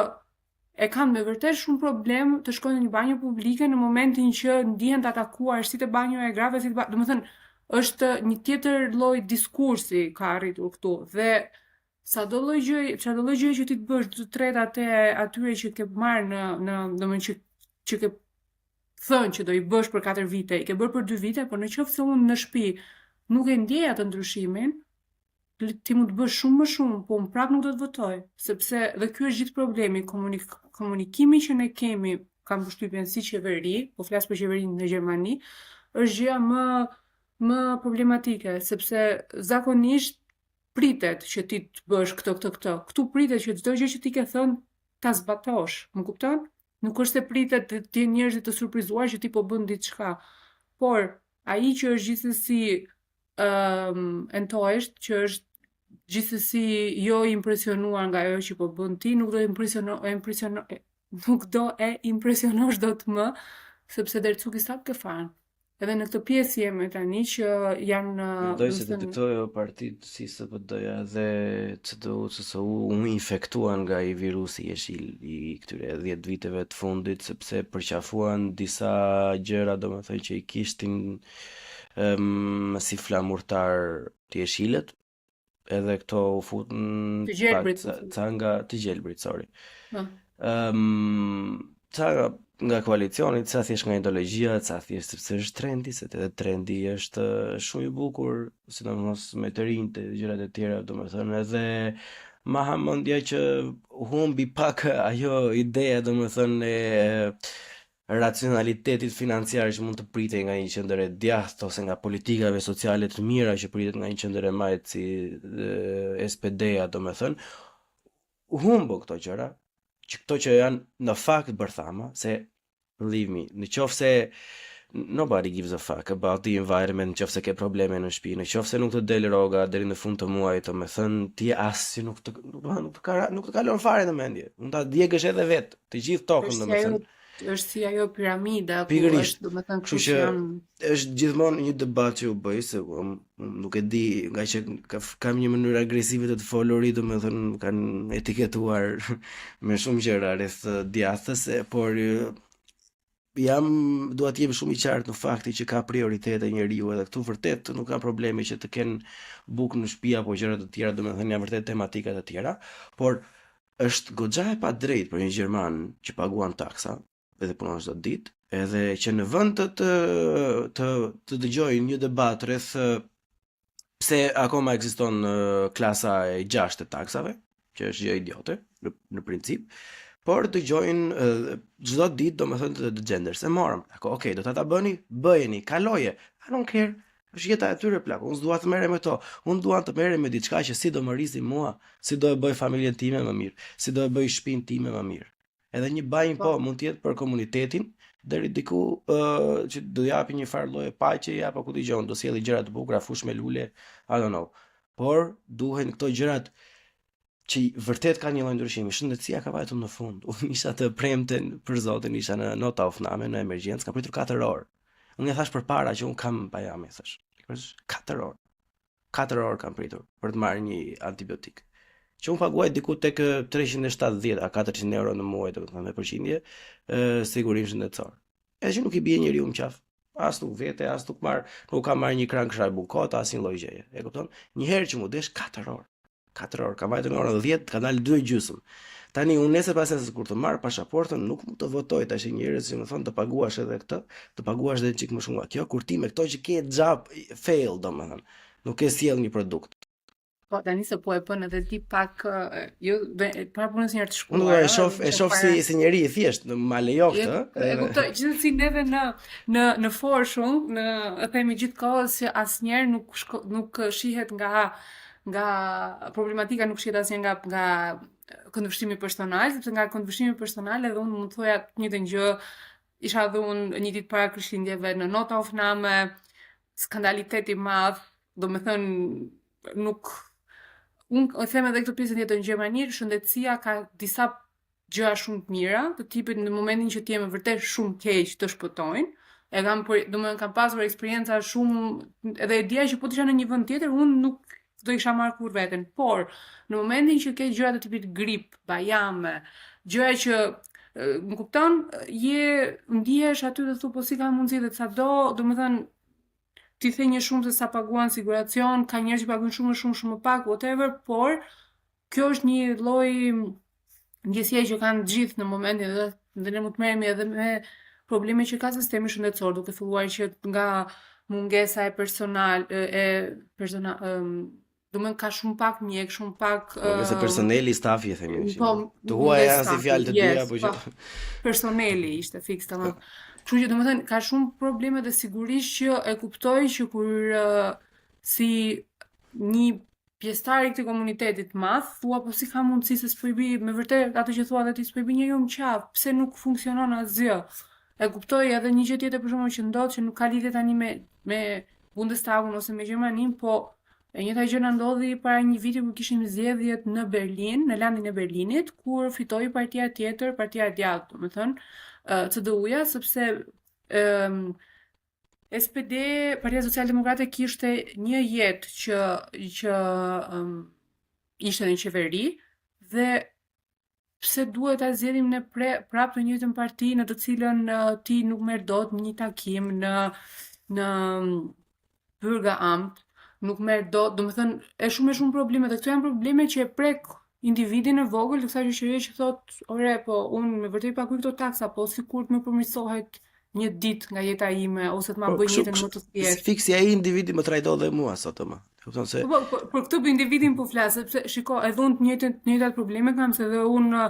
e kanë me vërtet shumë problem të shkojnë në një banjë publike në momentin që ndihen të atakuar si të banjoja e grave, si të banjoja, domethënë është një tjetër lloj diskursi ka arritur këtu dhe çdo lloj gjëje që ti të bësh të tretë atyre që ke marrë domethënë që ke thënë që do i bësh për 4 vite, i ke bërë për 2 vite, por në qoftë se unë në shtëpi nuk e ndjej atë ndryshimin, ti mund të bësh shumë më shumë, po unë prapë nuk do të votoj, sepse dhe ky është gjithë problemi, komunikimi që ne kemi, kam përshtypjen si qeveri, po flas për qeverinë në Gjermani, është gjëja më problematike, sepse zakonisht pritet që ti të bësh këtë. Ktu pritet që çdo gjë që ti ke thënë ta zbatosh, më kupton? Nuk është se pritet të jenë njerëzit të surprizuar që ti po bën diçka, por ai që është gjithsesi entohesh, që është gjithsesi jo i impresionuar nga ajo që po bën ti, nuk do e impresionosh dot më, sepse der Zug ist abgefahren. Edhe në këtë pjesë jemi tani që janë Mendoj se të këto partitë si SPD-ja dhe CDU, CSU u infektuan nga i virusi jeshil i këtyre 10 viteve të fundit, sepse përqafuan disa gjëra, domethënë që i kishtin si flamurtar të jeshilët, edhe këto u futën të gjelbrit, të gjelbrit, sorry. Ca nga koalicioni, ca thjesht nga ideologjia, ca thjesht sepse është trendi, se edhe trendi është shumë i bukur, sidomos me të rinjtë e gjërat e tjera, domethënë edhe ma hamendja që humbi pak ajo ideja, domethënë e racionalitetit financiar që mund të pritej nga një qendër e djathtë ose nga politikave sociale të mira që pritet nga një qendër e majtë si SPD-ja, domethënë, humbo këto gjëra, që këto që janë në fakt bërthama, se believe me, në qoftë se nobody gives a fuck about the environment, në qoftë se ke probleme në shtëpi, në qoftë se nuk të del rroga deri në fund të muajit, domethënë ti as nuk të kalon fare në mendje. Mund ta djegësh edhe vet, të gjithë tokën domethënë. Është si ajo piramida, ku Pikërisht, është domethënë kështu që është gjithmonë një debat që u bëj se nuk e di, nga që kam një mënyrë agresive të folurit, domethënë kanë etiketuar me shumë gjëra rreth djathës, por dua të jem shumë i qartë në fakti që ka prioritete njeriu edhe këtu vërtet nuk ka probleme që të kenë bukë në shtëpi apo gjëra të tjera, domethënë janë vërtet tematika të tjera, por është goxha e padrejtë për një gjerman që paguan taksa edhe punon çdo ditë, edhe që në vend të dëgjojë një debat rreth pse akoma ekziston klasa e 6 e taksave, që është gjë idiote në princip, por dëgjojnë çdo ditë domethënë të genders. E morëm. Okay, do ta bëni, bëjeni, kaloje. I don't care. Është jeta e tyre plak. Unë s'dua të merrem me to. Unë dua të merrem me diçka që si do më rrisi mua, si do e bëj familjen time më mirë, si do e bëj shtëpinë time më mirë. Edhe një banjë po mund të jetë për komunitetin, deri diku që do japi një farë lloje paqe, apo ku dëgjon, do sjellë gjëra të bukura, fush me lule, I don't know. Por duhen këto gjërat që vërtet ka një lloj ndryshimi. Shëndetësia ka vajtur në fund. Unë isha të premten për zotin, isha në nota ofname në emergjencë, ka pritur 4 orë. Unë ja thash përpara që unë kam pajame, thash. 4 orë. 4 orë kam pritur për të marrë një antibiotik. Që unë paguaj diku tek 370 a 400 euro në muaj, domethënë me përqindje, sigurim shëndetësor. Edhe që nuk i bie njeriu më qaf. As nuk vete, as nuk ka marrë një kran kshaj bukota, as një lloj gjëje. E kupton? Një herë që mu desh 4 orë. 4 orë, ka vajtur në orën 10, ka dalë 2:30. Tani unë nesër pas kur të marr pasaportën nuk mund të votoj tash njerëz që më thon të paguash edhe këtë, të paguash edhe çik më shumë. Kjo kur ti me këto që ke xhap fail domethënë, nuk e sjell një produkt. Po tani se po e bën edhe ti pak jo para punës njerëz të shkuar. Unë e shoh si njeri i thjesht, ma lejo këtë. E kuptoj, gjithsesi neve në forshun, e themi gjithkohë se asnjëherë nuk shihet nga problematika, nuk shihet asnjë nga këndvështrimi personal, sepse nga këndvështrimi personal edhe unë mund të thoja të njëjtën gjë, isha dhe unë një ditë para Krishtlindjeve në nota ofname, skandalitet i madh, domethënë unë them edhe këtë pjesën tjetër në Gjermani, shëndetësia ka disa gjëra shumë të mira, të tipit në momentin që ti je vërtet shumë keq të shpëtojnë. Domethënë kam pasur eksperjenca shumë, edhe e dija që po të isha në një vend tjetër, unë s'do isha marrë kur veten. Por në momentin që ke gjëra të tipit grip, bajame, gjëra që më kupton, ndihesh aty dhe thu po si ka mundësi dhe sado, domethënë ti the një shumë se sa paguan siguracion, ka njerëz që paguajnë shumë më pak, whatever, por kjo është një lloj ndjesie që kanë gjithë në momentin dhe ne mund të merremi edhe me probleme që ka sistemi shëndetësor, duke filluar që nga mungesa e domethënë ka shumë pak mjek, shumë pak Nëse personeli, stafi e themi. po, Të huaja janë si fjalë të dyja, po që personeli ishte fiks tamam. Kështu që domethënë ka shumë probleme dhe sigurisht që e kuptoj që kur si një pjesëtar i këtij komuniteti të madh, thua po si ka mundësi se s'po i bi, me vërtet ato që thua dhe ti s'po i bi njeriu në qafë, pse nuk funksionon asgjë. E kuptoj edhe një gjë tjetër për shembull që ndodh që nuk ka lidhje tani me Bundestagun ose me Gjermaninë, po e njëjta gjë na ndodhi para një viti kur kishim zgjedhjet në Berlin, në landin e Berlinit, kur fitoi partia tjetër, partia e djathtë, domethënë CDU-ja, sepse SPD, Partia Socialdemokrate kishte një jetë që ishte në qeveri dhe pse duhet ta zgjedhim ne prapë të njëjtën parti në të cilën ti nuk merr dot një takim në Bürgeramt, nuk merr dot, domethënë është shumë probleme dhe këto janë probleme që e prek individin e vogël të kësaj shoqërie që thot, ore, po unë me vërtet paguaj këto taksa, po sikur të më përmirësohet një ditë nga jeta ime ose të ma bëj jetën më të thjeshtë. Fiksi ai individi më trajton dhe mua sot më. Kupton se për këtë për individin po flas, sepse shiko, edhe unë të njëjtat probleme kam, se edhe unë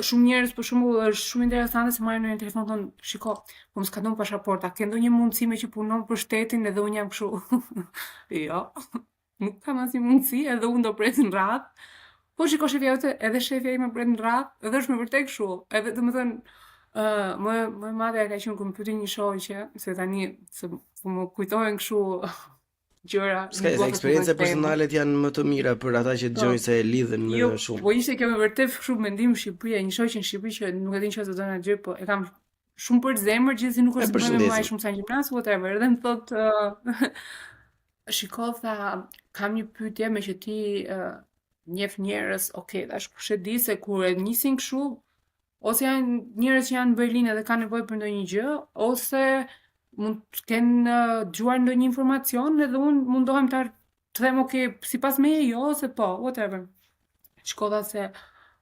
shumë njerëz për shembull është shumë interesante se marrin në telefon thonë, shiko, po më skadon pasaporta, ke ndonjë mundësi me që punon për shtetin edhe unë jam kështu. Jo. Nuk kam asnjë mundësi, edhe unë do pres në radhë. Po shiko shefja jote, edhe shefja ime pret në radhë, edhe është me vërtet kështu. Edhe domethënë më e madhe ka qenë kur më pyeti një shoqe, se tani se më kujtohen kështu gjëra. Ska eksperjenca personale janë më të mira për ata që dëgjojnë se lidhen më shumë. Po ishte kjo me vërtet shumë mendim në Shqipëri, një shoqe në Shqipëri që nuk e di nëse do të na gjë, po e kam shumë për zemër, gjithsesi nuk është bënë më shumë sa gjimnaz, whatever. Edhe më thotë shiko, tha, kam një pyetje, me që ti njeh njerëz, okay, tash kush e di se kur e nisin kështu, ose janë njerëz që janë në Berlin edhe kanë nevojë për ndonjë gjë, ose mund të kenë dëgjuar ndonjë informacion edhe unë mundohem të them okay, sipas meje jo ose po, whatever. Shkoda se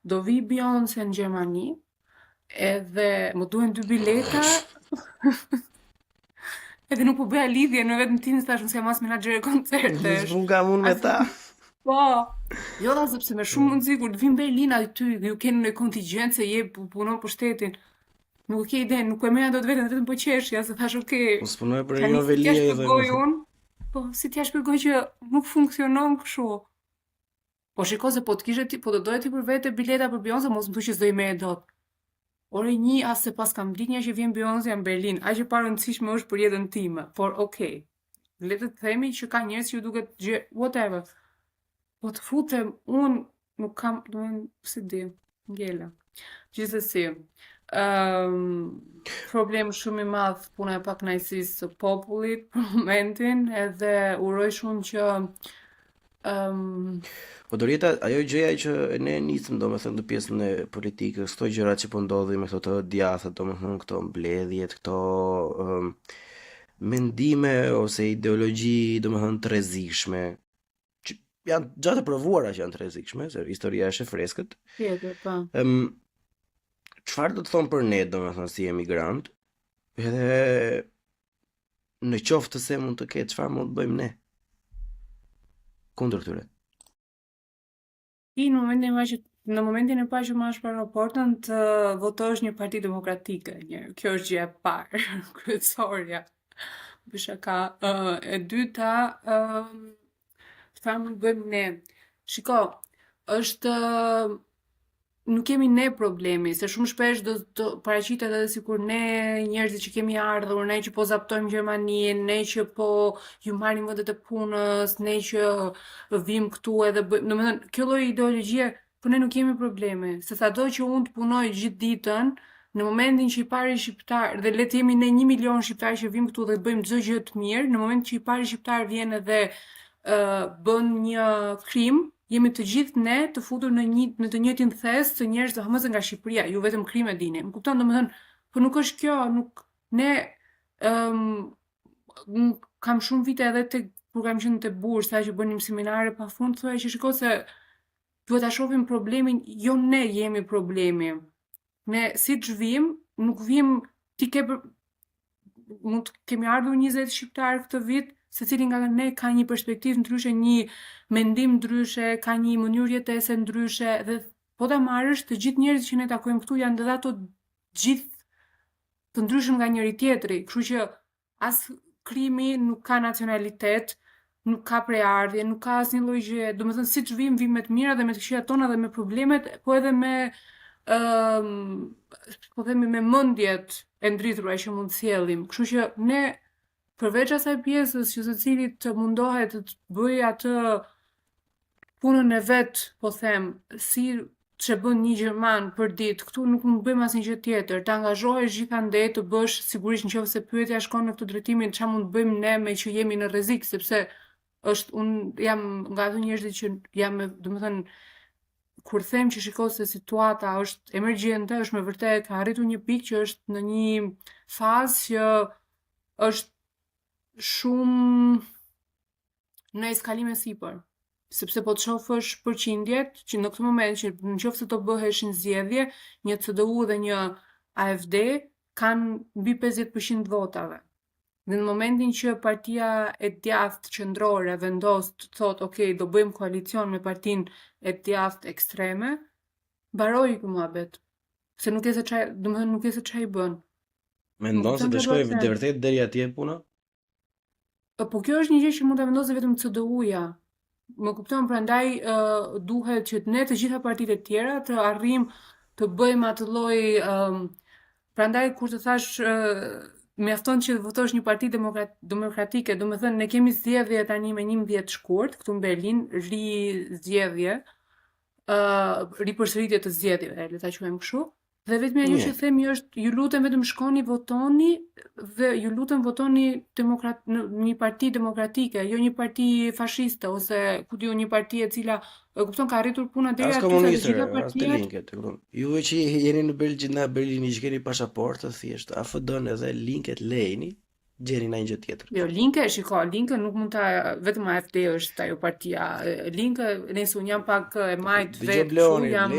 do vi Beyoncé në Gjermani edhe më duhen 2 bileta. Edhe nuk po bëja lidhje në vetëm tim, thash unë jam as menaxher e koncertesh. Nuk kam unë me ta. Po, jo da, sepse me shumë mundësi kur të vim Berlin aty, ju keni në kontingent se je punon për shtetin. Nuk e ke ide, nuk e merja do të vetëm po qeshja, se thash okay. Po s'punoj për një noveli edhe. Po si t'ja shpjegoj që nuk funksionon kështu. Po shiko se po të kishe ti, po do doje ti për vete bileta për Beyoncé, mos më thuaj që s'do i merr dot. Ore një as se pas kam ditë një që vjen Beyoncé në Berlin, aq e parëndësishme është për jetën time. Por okay. Le të themi që ka njerëz që ju duket whatever. Po të futem, unë nuk kam, si di, ngella. Gjithsesi, problem shumë i madh puna e pakënaqësisë së popullit për momentin, edhe uroj shumë që Po Dorita, ajo gjëja që ne nisëm domethënë në pjesën e politikës, këto gjëra që po ndodhin me këto të djathtë, domethënë këto mbledhjet, këto mendime ose ideologji domethënë të rrezikshme, janë gjatë provuara që janë të rrezikshme, se historia është e freskët. Tjetër, po. Çfarë do të thonë për ne, domethënë si emigrant, edhe në qoftë se mund të ketë, çfarë mund të bëjmë ne kundër këtyre? Në momentin e parë që marrësh pasaportën të votosh një parti demokratike, kjo është gjëja e parë, kryesorja. Bishaka, e dyta, çfarë mund të bëjmë ne? Shiko, është nuk kemi ne problemi, se shumë shpesh do paraqitet edhe sikur ne njerëzit që kemi ardhur, ne që po zaptojmë Gjermaninë, ne që po ju marrim vendet e punës, ne që vim këtu edhe bëjmë, domethënë kjo lloj ideologjie, po ne nuk kemi probleme, se sado që unë të punoj gjithë ditën, në momentin që i pari shqiptar, dhe le të jemi ne 1 milion shqiptar që vim këtu dhe bëjmë çdo gjë të mirë, në momentin që i pari shqiptar vjen edhe bën një krim, jemi të gjithë ne të futur në të njëjtin thes të njerëzve hamëse nga Shqipëria, ju vetëm krim e dini. Më kupton, domethënë, po nuk është kjo, nuk ne kam shumë vite edhe kur kam qenë te bursa që bënim seminare pafund, thoya që shiko se duhet ta shohim problemin, jo ne jemi problemi. Ne siç vim, nuk vim mund të kemi ardhur 20 shqiptarë këtë vit, secili nga ne ka një perspektivë ndryshe, një mendim ndryshe, ka një mënyrë jetese ndryshe dhe po ta marrësh të gjithë njerëzit që ne takojmë këtu janë edhe ato gjithë të ndryshëm nga njëri tjetri, kështu që as krimi nuk ka nacionalitet, nuk ka preardhje, nuk ka asnjë lloj gjë. Domethënë siç vim me të mira dhe me të këqija tona dhe me problemet, po edhe me po themi me mendjet e ndritura që mund të sjellim. Kështu që ne përveç asaj pjesës që secili të mundohet të bëjë atë punën e vet, po them, si që bën një Gjerman për ditë, këtu nuk mund të bëjmë asnjë gjë tjetër, të angazhohesh gjithandej të bësh sigurisht nëse pyetja shkon në këtë drejtim, çfarë mund të bëjmë ne me që jemi në rrezik, sepse un jam nga ato njerëzit që jam, domethënë, kur them që shiko se situata është emergjente, është me vërtet ka arritur një pikë që është në një fazë që është shumë në eskalim e sipër. Sepse po të shofësh përqindjet që në këtë moment që nëse do bëheshin zgjedhje, një CDU dhe një AFD kanë mbi 50% votave. Dhe në momentin që partia e djathtë qendrore vendos të thotë, ok, do bëjmë koalicion me partinë e djathtë ekstreme, mbaroi ky muhabet. Se nuk e se çaj, domethënë nuk e se çaj bën. Mendon se të shkojë vërtet deri atje puna? Po kjo është një gjë që mund ta vendosë vetëm CDU-ja. Më kupton, prandaj duhet që ne të gjitha partitë e tjera të arrijmë të bëjmë atë lloj prandaj kur të thash mjafton që të votosh një parti demokratike, domethënë ne kemi zgjedhje tani me 11 shkurt këtu në Berlin, zgjedhje, ripërsëritje të zgjedhjeve, le ta quajmë kështu. Dhe vetëm ajo që themi është ju lutem vetëm shkoni votoni dhe ju lutem votoni në një parti demokratike, jo një parti fashiste ose ku diu një parti e cila kupton ka arritur puna deri aty të gjitha partijet. Juve që jeni në Berlin që keni pasaportë thjesht, AFD-n edhe linket lejni, gjeni ndonjë gjë tjetër. Jo, linke, shiko, linke nuk mund ta vetëm AFD është ajo partia. Linke, nëse un jam pak e majt vetë, jam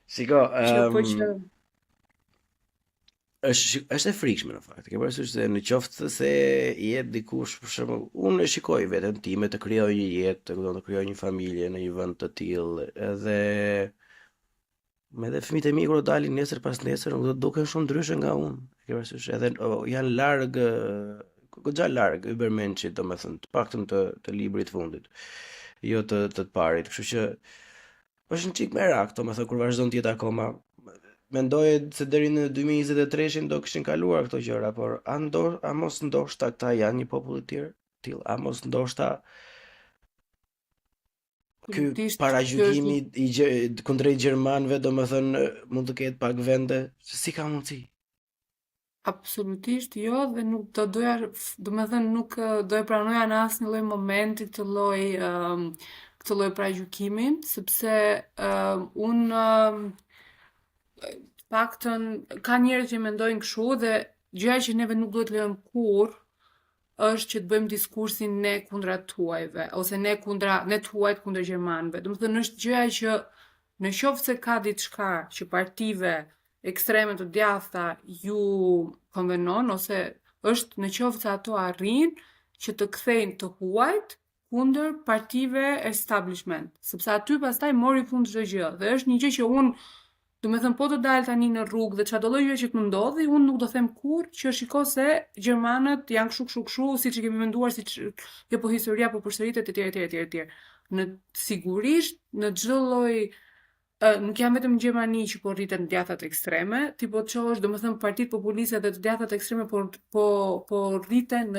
Shiko, është e frikshme në fakt. Ke parasysh se në qoftë se jetë dikush, për shembull, unë e shikoj veten time të krijoj një jetë, të krijoj një familje në një vend të tillë, edhe me dhe fëmijët e mi kur dalin nesër pas nesër, do të duken shumë ndryshe nga unë. Ke parasysh, edhe janë larg, goxha larg übermençit, domethënë, të paktën të librit fundit, jo të parit. Kështu që është një çik merak, domethënë kur vazhdon të jetë akoma. Mendoje se deri në 2023 do kishin kaluar këto gjëra, por a mos ndoshta këta janë një popull i tillë, a mos ndoshta ky paragjykimi kundrejt gjermanëve, domethënë mund të ketë pak vende, si ka mundësi? Absolutisht jo, dhe nuk do doja, domethënë nuk do e pranoja në asnjë lloj momenti këtë lloj paragjykimi, sepse unë paktën ka njerëz që mendojnë kështu dhe gjëja që neve nuk duhet lëmë kurrë është që të bëjmë diskursin ne kundra tuajve ose ne tuajt kundër gjermanëve. Domethënë është gjëja që në qoftë se ka diçka që partive ekstreme të djathta ju konvenon ose është në qoftë se ato arrin që të kthejnë të huajt kundër partive establishment, sepse aty pastaj mori fund çdo gjë. Dhe është një gjë që unë, domethënë po të dal tani në rrugë dhe çdo lloj gjë që të ndodhi, unë nuk do them kurrë që shiko se gjermanët janë kështu, siç e kemi menduar, siç kjo po historia po përsëritet etj. Në sigurisht në çdo lloj nuk janë vetëm në Gjermani që po rriten djathtat ekstreme, ti po të shohësh domethënë partitë populiste dhe të djathtat ekstreme po rriten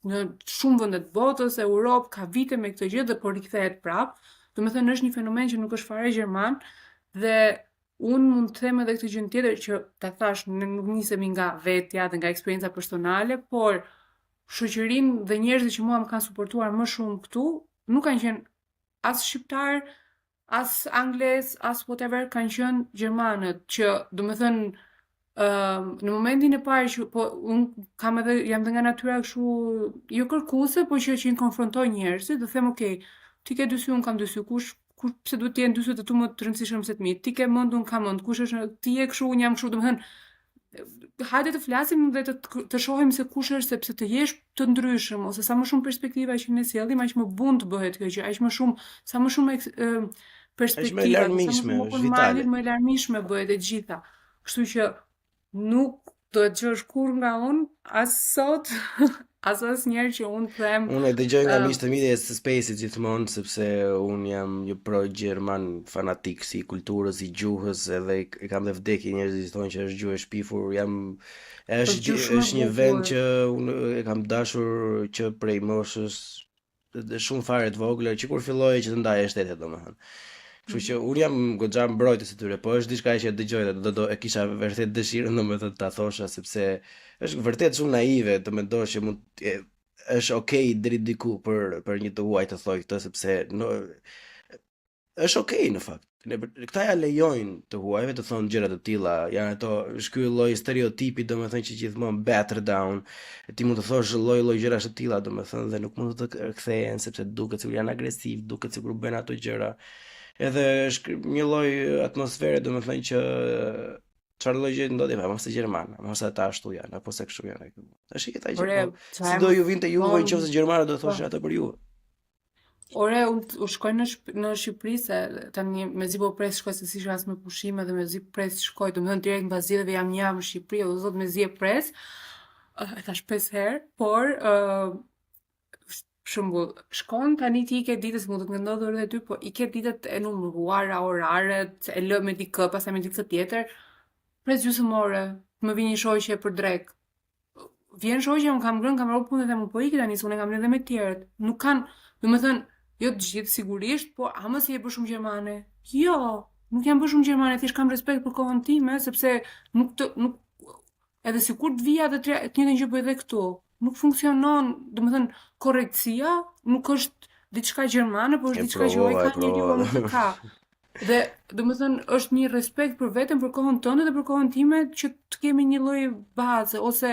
në shumë vende të botës, Europë ka vite me këtë gjë dhe po rikthehet prap. Domethënë është një fenomen që nuk është fare gjerman dhe unë mund të them edhe këtë gjë tjetër që ta thash, ne nuk nisemi nga vetja dhe nga eksperjenca personale, por shoqërinë dhe njerëzit që mua më kanë suportuar më shumë këtu nuk kanë qenë as shqiptar, as angles, as whatever, kanë qenë gjermanët, që do të thënë në momentin e parë që po unë kam edhe jam dhe nga natyra kështu jo kërkuese, po që i konfrontoj njerëzit dhe them okay, ti ke dy sy, unë kam dy sy, kush pse duhet të jenë dy sy të tu më të rëndësishëm se të mi? Ti ke mend, unë kam mend, kush është ti je kështu, unë jam kështu, domethënë hajde të flasim dhe të shohim se kush është, sepse të jesh të ndryshëm ose sa më shumë perspektiva që ne sjellim, aq më bund bëhet kjo gjë, aq më shumë sa më shumë perspektiva, më e larmishme bëhet e gjitha. Kështu që nuk do të dëgjosh kurrë nga unë as sot as asnjëherë që unë them. Unë e dëgjoj nga miqtë e mi dhe së Space-it gjithmonë, sepse unë jam një pro-gjerman fanatik si kulturës, si gjuhës, edhe e kam dhe vdekje njerëzit thonë që është gjuhë e shpifur, është një vend që unë e kam dashur që prej moshës shumë fare të vogla, që kur filloi që të ndajë shtetet domethënë. Kështu që unë jam goxha mbrojtës e tyre, po është diçka që e dëgjoj dhe do e kisha vërtet dëshirën domethënë ta thosha, sepse është vërtet shumë naive të mendosh që është okay deri diku për një të huaj të thoj këtë, sepse është okay në fakt. Këta ja lejojnë të huajve të thonë gjëra të tilla, janë ato është ky lloj stereotipi domethënë që gjithmonë batter down. Ti mund të thosh lloj gjërash të tilla domethënë dhe nuk mund të kthehen sepse duket sikur janë agresiv, duket sikur bëjnë ato gjëra. Edhe është një lloj atmosfere domethënë që çfarë lloj gjë ndodhi, mos e gjermanë, mos ata ashtu janë, apo se kështu janë. Tash jeta gjë. Si do ju vinte juve nëse gjermanët do thoshin atë për juve. Ore, u shkoj në Shqipëri se tani mezi po pres shkoj se s'isha as me pushime dhe mezi pres shkoj, domethënë direkt mbas zgjedhjeve jam një javë në Shqipëri, o zot mezi e pres. E thash 5 herë, por shembull, shkon tani ti i ke ditës mund të ndodhur edhe ty, po i ke ditët e numëruara, oraret, e lë me dikë, pastaj me dikë tjetër. Pres gjysmë ore, më vjen një shoqe për drek. Vjen shoqja, unë kam ngrënë, kam marrë punë dhe më po iki tani, unë kam edhe me të tjerët. Nuk kanë, domethënë, jo të gjithë sigurisht, po ama si e bë shumë gjermane. Jo, nuk jam bë shumë gjermane, thjesht kam respekt për kohën time, sepse nuk edhe sikur të vija dhe të njëjtën gjë bëj edhe këtu. Nuk funksionon, domethënë korrektësia nuk është diçka gjermane, por është diçka që ai ka njeriu nuk ka. Dhe domethënë është një respekt për veten, për kohën tënde dhe për kohën time që të kemi një lloj baze ose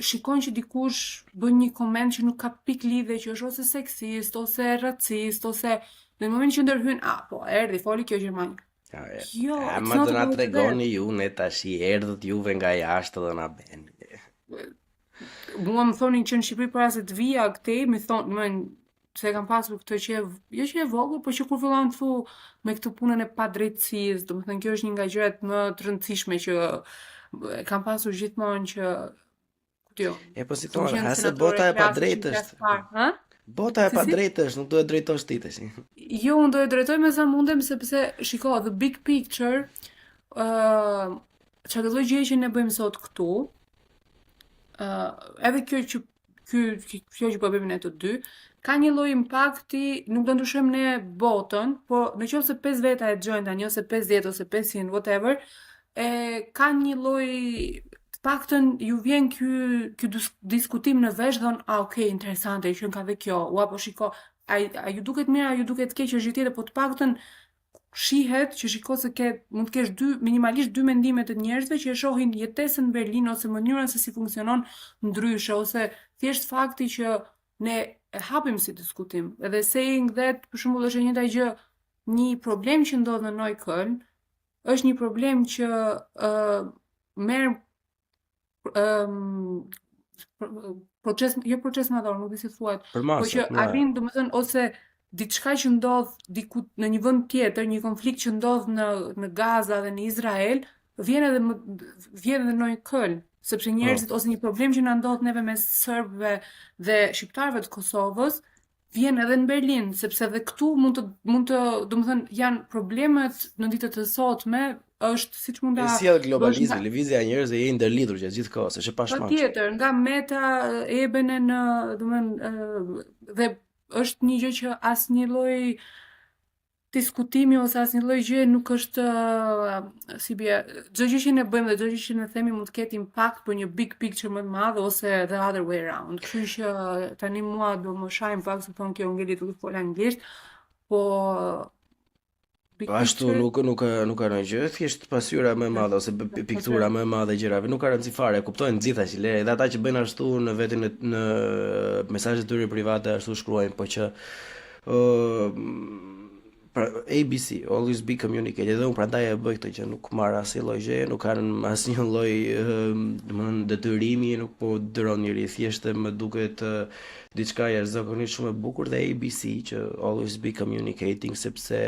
shikon që dikush bën një koment që nuk ka pik lidhje, që është ose seksist ose racist ose në momentin që ndërhyn, po erdhi foli kjo gjerman. Jo, ma do na tregoni ju ne tash i erdhët juve nga jashtë dhe na bën. Mua më thonin që në Shqipëri para se të vija këtej, më thonë, se kam pasur këtë që jo që e vogël, po që kur fillon të thu me këtë punën e padrejtësisë, domethënë kjo është një nga gjërat më të rëndësishme që kam pasur gjithmonë që po si thonë, se bota e padrejtë është. Bota e padrejtë është, nuk do e drejtosh ti tash. Jo, unë do e drejtoj me sa mundem, sepse shiko, the big picture, çfarë lloj gjëje që ne bëjmë sot këtu, edhe kjo që po bëjmë ne të dy, ka një lloj impakti, nuk do ndryshojmë ne botën, po nëse 5 veta e dëgjojnë tani ose 50 ose 500 whatever, ka një lloj të paktën ju vjen ky diskutim në vesh dhe okay, interesante, që ka dhe kjo, po shiko, a ju duket mirë, a ju duket keq, është gjë tjetër, po të paktën shihet që shiko se mund të kesh minimalisht 2 mendime të njerëzve që e shohin jetesën në Berlin ose mënyrën se si funksionon ndryshe, ose thjesht fakti që ne e hapim si diskutim. Edhe saying that, për shembull, është e njëjta gjë, një problem që ndodh në Neukölln, është një problem që merr proces madhor, nuk di si thuhet, po që arrin domethënë ose diçka që ndodh diku në një vend tjetër, një konflikt që ndodh në Gaza dhe në Izrael, vjen edhe në Neukölln, sepse njerëzit ose një problem që na ndodh neve mes serbëve dhe shqiptarëve të Kosovës, vjen edhe në Berlin, sepse edhe këtu mund të domethënë janë problemet në ditët e sotme, është siç mund ta sjell globalizmi, lëvizja e njerëzve je ndërlidhur gjatë gjithë kohës, është e pashmangshme. Patjetër, nga Meta ebene në, domethënë, dhe është një gjë që asnjë lloj diskutimi ose asnjë lloj gjë nuk është si bie, çdo gjë që ne bëjmë dhe çdo gjë që ne themi mund të ketë impakt për një big picture më të madh ose the other way around. Kështu që tani mua do më shajm pak se thonë kjo ngeli duke folur anglisht, po big Ashtu picture nuk ka ndonjë gjë, thjesht pasyra më e madhe ose piktura më e madhe e gjërave. Nuk ka rëndësi fare, kuptojnë të gjitha që le, edhe ata që bëjnë ashtu në vetin në mesazhet e tyre private ashtu shkruajnë, po që pra, ABC, always be communicated. Edhe unë prandaj e bëj këtë që nuk marr asnjë lloj gjëje, nuk kanë asnjë lloj domethënë detyrimi, nuk po dëron njëri, thjesht më duket diçka jashtëzakonisht shumë e bukur dhe ABC që always be communicating sepse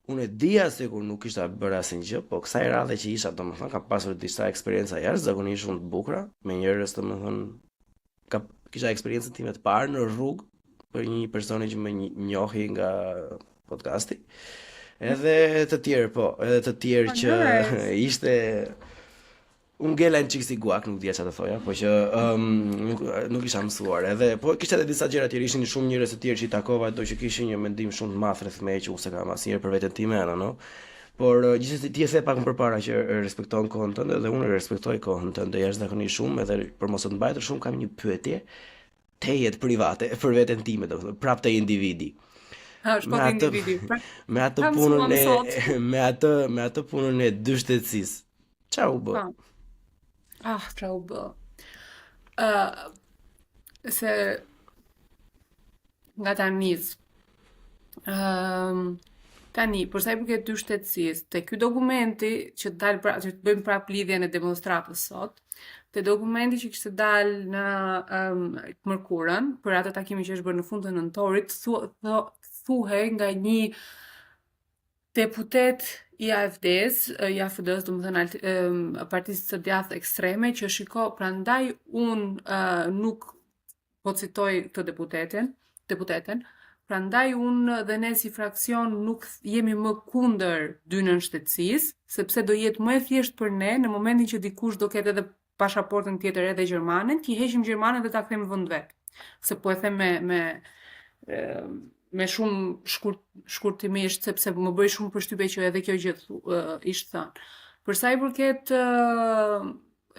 unë e dija se kur nuk kisha bërë asnjë gjë, po kësaj radhe që isha, domethënë, kam pasur disa eksperienca jashtëzakonisht shumë të bukura me njerëz, domethënë, kisha eksperiencën time të parë në rrugë për një personi që më njohi nga podcasti. Edhe të tjerë, po, edhe të tjerë që ishte unë ngela në qik si guak, nuk dija që të thoja, po që nuk isha mësuar. Edhe, po kishte edhe disa gjëra tjerë, ishin shumë njerëz të tjerë që i takova, do që kishin një mendim shumë të madh rreth meje që unë se kam asnjëherë për veten time, no? Por gjithsesi ti e the pak më përpara që respekton kohën tënde dhe unë respektoj kohën tënde jashtëzakonisht shumë, edhe për mos të mbajtur shumë kam një pyetje tejet private për veten time, domethënë prapë te individi. Me atë punën e dyshtetësisë. Çfarë u bë? Çfarë u bë? Se nga taniz. Tani, për sa i përket dyshtetësisë, te ky dokumenti që dal pra, që të bëjmë prap lidhjen e demonstratës sot, te dokumenti që kishte dalë në mërkurën për atë takimin që është bërë në fund të nëntorit, thuhej nga një deputet i AFD-s, domethënë partisë së djathtë ekstreme, që shiko, prandaj unë nuk po citoj këtë deputeten, prandaj unë dhe ne si fraksion nuk jemi më kundër dynën shtetësisë, sepse do jetë më e thjeshtë për ne në momentin që dikush do ketë edhe pasaportën tjetër edhe gjermane, t'i heqim gjermane dhe ta kthejmë në vend vet. Se po e them me shumë shkurtimisht, sepse më bëj shumë përshtypje që edhe kjo gjë ishte thënë. Për sa i përket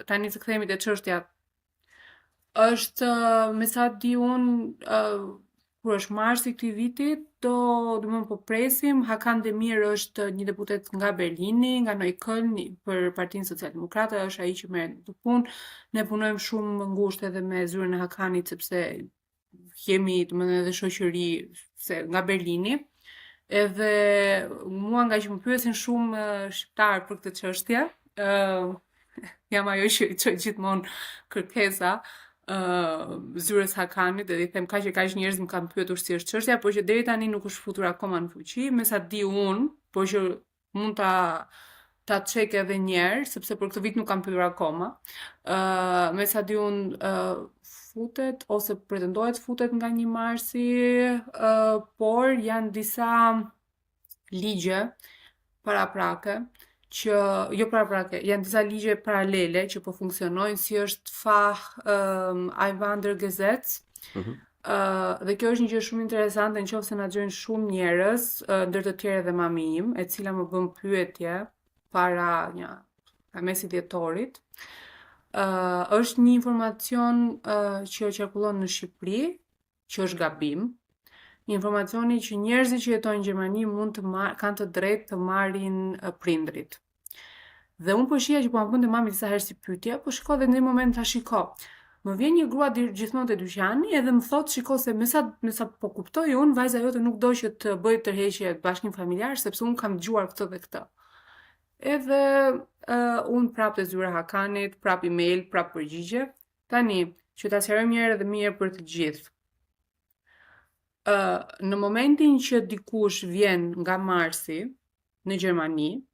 tani të kthehemi te çështja, është me sa di unë kur është marsi këtij vitit, domethënë po presim. Hakan Demir është një deputet nga Berlini, nga Neukölln për Partinë Socialdemokrate, është ai që merret këtë punë. Ne punojmë shumë ngushtë edhe me zyrën e Hakanit sepse jemi domethënë edhe shoqëri se nga Berlini. Edhe mua nga që më pyesin shumë shqiptar për këtë çështje, jam ajo që i çoj gjithmonë kërkesa zyrës Hakanit dhe i them kaq e kaq njerëz më kanë pyetur si është çështja, por që deri tani nuk është futur akoma në fuqi, me sa di unë, por që mund ta çek edhe një herë, sepse për këtë vit nuk kam pyetur akoma. Me sa di unë futet ose pretendohet futet nga 1 marsi, por janë disa ligje paraprake që jo paraprake, janë disa ligje paralele që po funksionojnë, si është Einwandergesetz. Dhe kjo është një gjë shumë interesante nëse na dëgjojnë shumë njerëz, ndër të tjerë edhe mami im, e cila më bën pyetje para mesit dhjetorit. Është një informacion që qarkullon në Shqipëri, që është gabim. Informacioni që njerëzit që jetojnë në Gjermani kanë të drejtë të marrin prindrit. Dhe unë po shija që po më bënte mami disa herë si pyetje, po shiko dhe në një moment ta shiko. Më vjen një grua gjithmonë te dyqani edhe më thot, shiko se me sa po kuptoj unë, vajza jote nuk do që të bëjë tërheqje bashkim familjar sepse unë kam dëgjuar këtë dhe këtë. Edhe unë prap te zyra Hakanit, prap email, prap përgjigje. Tani, që ta sqarojmë një herë edhe më herë për të gjithë. Në momentin që dikush vjen nga marsi në Gjermani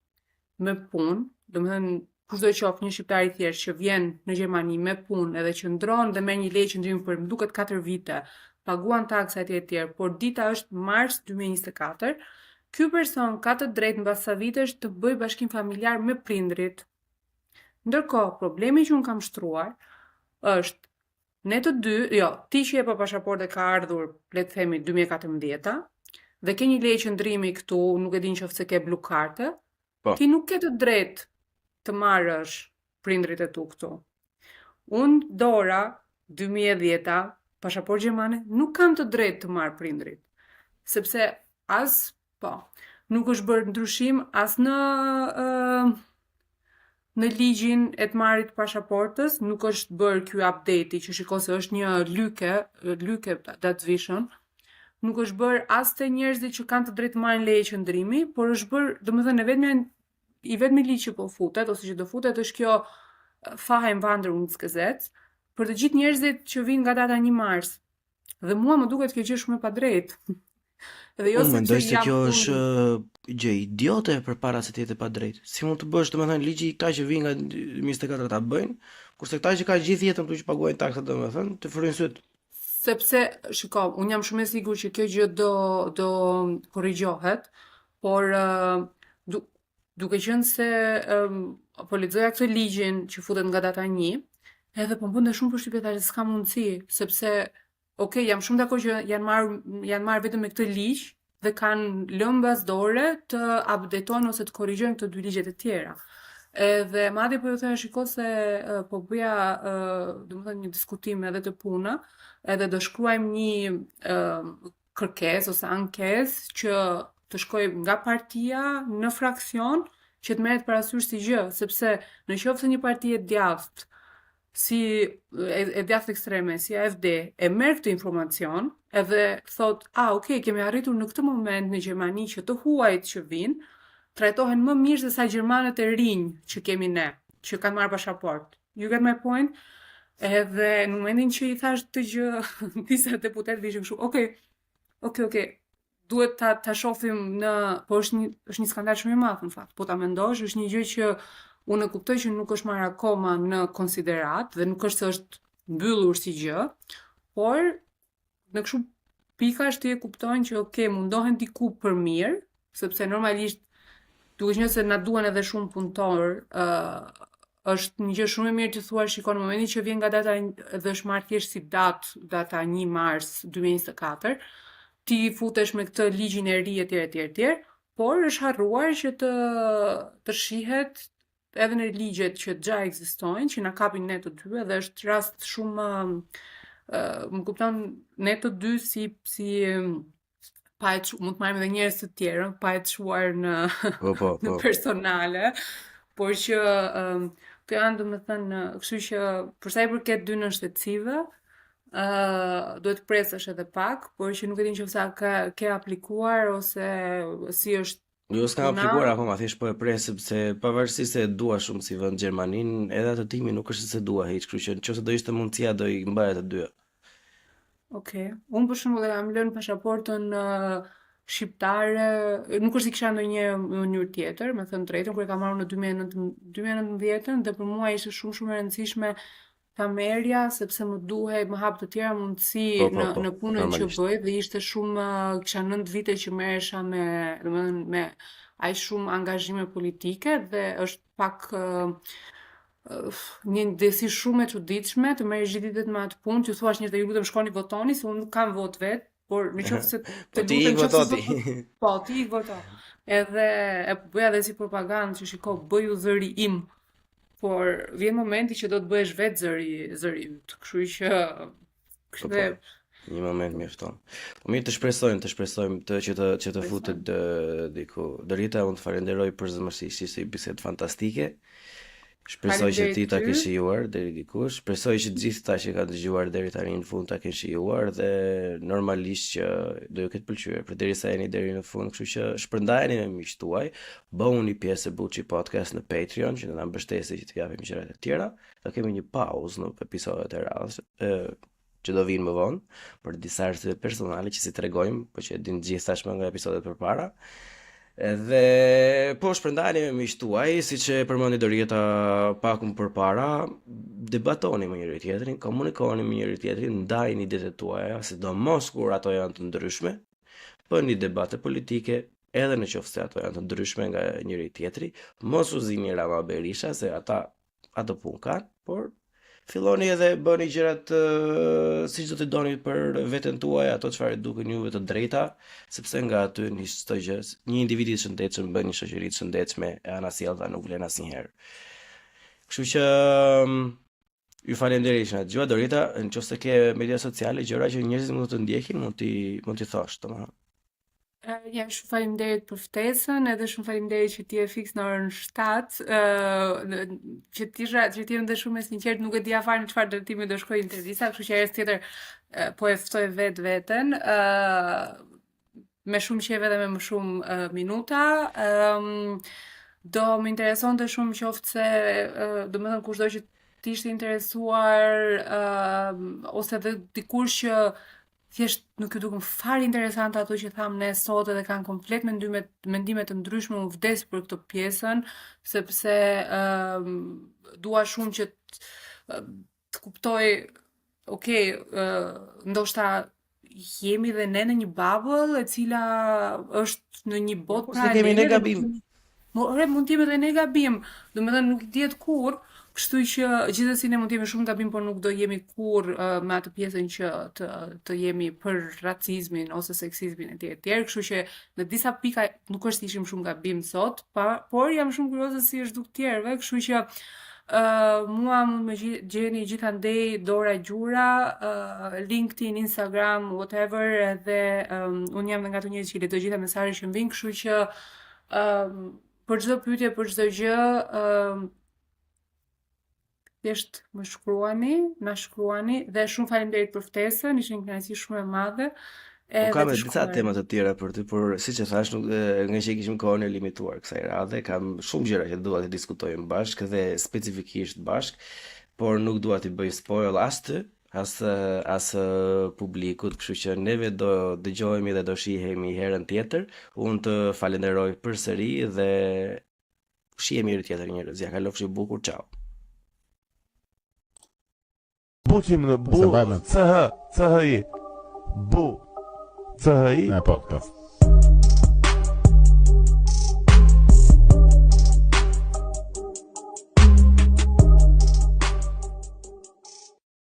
me punë, domethënë kushdo qoftë një shqiptar i thjeshtë që vjen në Gjermani me punë edhe qëndron dhe merr një leje qëndrimi për më duket 4 vite, paguan taksa etj, por dita është mars 2024, ky person ka të drejtë mbas sa vitesh të bëjë bashkim familjar me prindrit. Ndërkohë, problemi që un kam shtruar është ne të dy, ti që je pa pasaportë ka ardhur, le të themi 2014, dhe ke një leje qëndrimi këtu, nuk e din qoftë se ke blu karte, Po. ti nuk ke të drejtë të marrësh prindrit e tu këtu. Unë Dora 2010-a, pasaportë gjermane, nuk kam të drejtë të marr prindrit. Sepse nuk është bërë ndryshim as në ligjin e të marrit pasaportës, nuk është bërë ky update që shiko se është një lyke datëvishëm. Nuk është bërë as te njerëzit që kanë të drejtë të marrin leje qëndrimi, por është bërë, domethënë, i vetmi ligj që po futet ose që do futet është kjo Vereinbarungsgesetz për të gjithë njerëzit që vinë nga data 1 mars. Dhe mua më duket kjo gjë shumë e padrejtë. Dhe jo Unë mendoj sepse se kjo është gjë idiote përpara se të jetë e padrejtë. Si mund të bësh, domethënë, ligji këta që vinë nga 24 ta bëjnë, kurse këta që kanë gjithë jetën këtu që paguajnë taksat, domethënë, të fryjnë syt. Sepse, shiko, unë jam shumë e sigurt që kjo gjë do korrigjohet, por duke qenë se po lexoja këtë ligjin që futet nga data 1, edhe po bënte shumë përshtypje tash s'ka mundësi, sepse jam shumë dakord që janë marrë vetëm me këtë ligj dhe kanë lënë bazdore të updatojnë ose të korrigjojnë këto dy ligjet e tjera. Edhe madje po ju thoya shiko se po bëja domethënë një diskutim edhe të puna, edhe do shkruajmë një kërkesë ose ankesë që të shkojë nga partia në fraksion që të merret parasysh si gjë, sepse në qoftë se një parti e djathtë e djathtë ekstreme, si AfD, e merr këtë informacion, edhe thot, kemi arritur në këtë moment në Gjermani që të huajt që vinë, trajtohen më mirë se sa gjermanët e rinj që kemi ne, që kanë marrë pasaportë. You get my point? Edhe në momentin që i thash të gjë, disa deputet vishëm shumë, okay, duhet ta shohim po është një skandal shumë i madh në fakt. Po ta mendosh, është një gjë që unë e kuptoj që nuk është marrë akoma në konsiderat dhe nuk është se është mbyllur si gjë, por në kështu pikash ti e kuptojnë që mundohen diku për mirë, sepse normalisht duke qenë se na duhen edhe shumë punëtor, është një gjë shumë e mirë të thuash shikon në momentin që vjen nga data dhe është marrë thjesht si data 1 mars 2024, ti futesh me këtë ligjin e ri etj, por është harruar që të shihet edhe në ligjet që xha ekzistojnë, që na kapin ne të dy, dhe është rast shumë më kupton ne të dy si mund të marrim edhe njerëz të tjerë, pa e çuar në personale, por që këto janë domethënë, kështu që për sa i përket dy nënshtetësive, duhet të presësh edhe pak, por që nuk e di nëse ke aplikuar ose si është. Jo, s'kam aplikuar akoma, thjesht po e pres sepse pavarësisht se e dua shumë si vend Gjermaninë, edhe atë timi nuk është se dua hiç, kështu që nëse do ishte mundësia do i mbaja të dyja. Unë për shembull jam lënë pasaportën shqiptare, nuk është se kisha ndonjë mënyrë tjetër, me thënë drejtën, kur e kam marrë në 2019 dhe për mua ishte shumë e rëndësishme ta merja, sepse më hap të tjera mundësi në punën që bëj, dhe ishte shumë, kisha 9 vite që merresha me aq shumë angazhime politike, dhe është pak një ndjesi shumë e çuditshme të merresh gjithë ditët me atë punë, që thuash njerëzve ju lutem shkoni votoni, se unë nuk kam vot vet, por nëse të lutem ti ik voto. Edhe e bëja edhe si propagandë që shiko, bëju zëri im. Por vjen momenti që do të bëhesh vetë zëri yt. Kështu që një moment mjafton. Po mirë, të shpresojmë që të futet diku. Dorita, unë të falenderoj përzemërsisht, ishte një bisedë fantastike. Shpresoj që ti ta ke shijuar deri diku. Shpresoj që të gjithë ta që kanë dëgjuar deri tani në fund ta kenë shijuar, dhe normalisht që do ju ketë pëlqyer. Përderisa jeni deri në fund, kështu që shpërndajeni me miqtë tuaj, bëuni pjesë e Buçi Podcast në Patreon, që do na mbështesë që të japim gjërat e tjera. Do kemi një pauzë në episodet e radhës që do vinë më vonë për disa arsye personale që si tregojmë, por që e din gjithë tashmë nga episodet përpara. Edhe po shpërndani me miqtë tuaj, siç e përmendi Dorita pak më përpara, debatoni me njëri tjetrin, komunikoni me njëri tjetrin, ndajini idetë tuaja, sidomos kur ato janë të ndryshme, bëni debate politike, edhe në qoftë se ato janë të ndryshme nga njëri tjetri, mos u zini Rama Berisha, se ata ato punë kanë, por filloni edhe bëni gjërat siç do t'i doni për veten tuaj, ato çfarë duken juve të drejta, sepse nga aty nis çdo gjë. Një individ i shëndetshëm bën një shoqëri të shëndetshme, e anasjellta nuk vlen asnjëherë. Kështu që ju falenderoj që na dëgjua Dorita, nëse ke media sociale, gjëra që njerëzit mund të ndjekin, mund t'i thosh, domethënë. Jam shumë faleminderit për ftesën, edhe shumë faleminderit që ti e fiks në orën 7, që ti edhe shumë e sinqert, nuk e dija fare në çfarë drejtimi do shkojë intervista, kështu që herës tjetër po e ftoj veten, me shumë qeve dhe me më shumë minuta. Do më interesonte shumë qoftë se, domethënë kushdo që t'ishte interesuar, ose edhe dikush që thjesht nuk ju dukën fare interesante ato që tham ne sot edhe kanë komplet mendime të ndryshme, u vdes për këtë pjesën, sepse dua shumë që të kuptoj, okay, ndoshta jemi dhe ne në një bubble e cila është në një botë paralele. Se kemi ne gabim. Mund t'jemi dhe ne gabim, domethënë nuk dihet kurrë. Kështu që gjithsesi ne mund të jemi shumë gabim, por nuk do jemi kurrë me atë pjesën që të jemi për racizmin ose seksizmin etj. Kështu që në disa pika nuk është ishim shumë gabim sot, por jam shumë kurioze si është duk tjerëve, kështu që mua mund më gjeni gjithandej Dora Gjura, LinkedIn, Instagram, whatever, edhe unë jam nga ato njerëz që lexoj gjitha mesazhet që më vijnë, kështu që për çdo pyetje, për çdo gjë, thjesht më na shkruani dhe shumë faleminderit për ftesën, ishte një kënaqësi shumë e madhe. Kam disa tema të tjera për ty, por siç e thash, nga që kishim kohën e limituar kësaj radhe, kam shumë gjëra që dua të diskutojmë bashkë dhe specifikisht bashkë, por nuk dua t'i bëj spoil as ty, as publikut, kështu që neve do dëgjohemi dhe do shihemi herën tjetër. Unë të falenderoj përsëri dhe shihemi herë tjetër njerëz. Ja kalofshi bukur, ciao. Buqim në bu, CHI, bu, CHI. Po.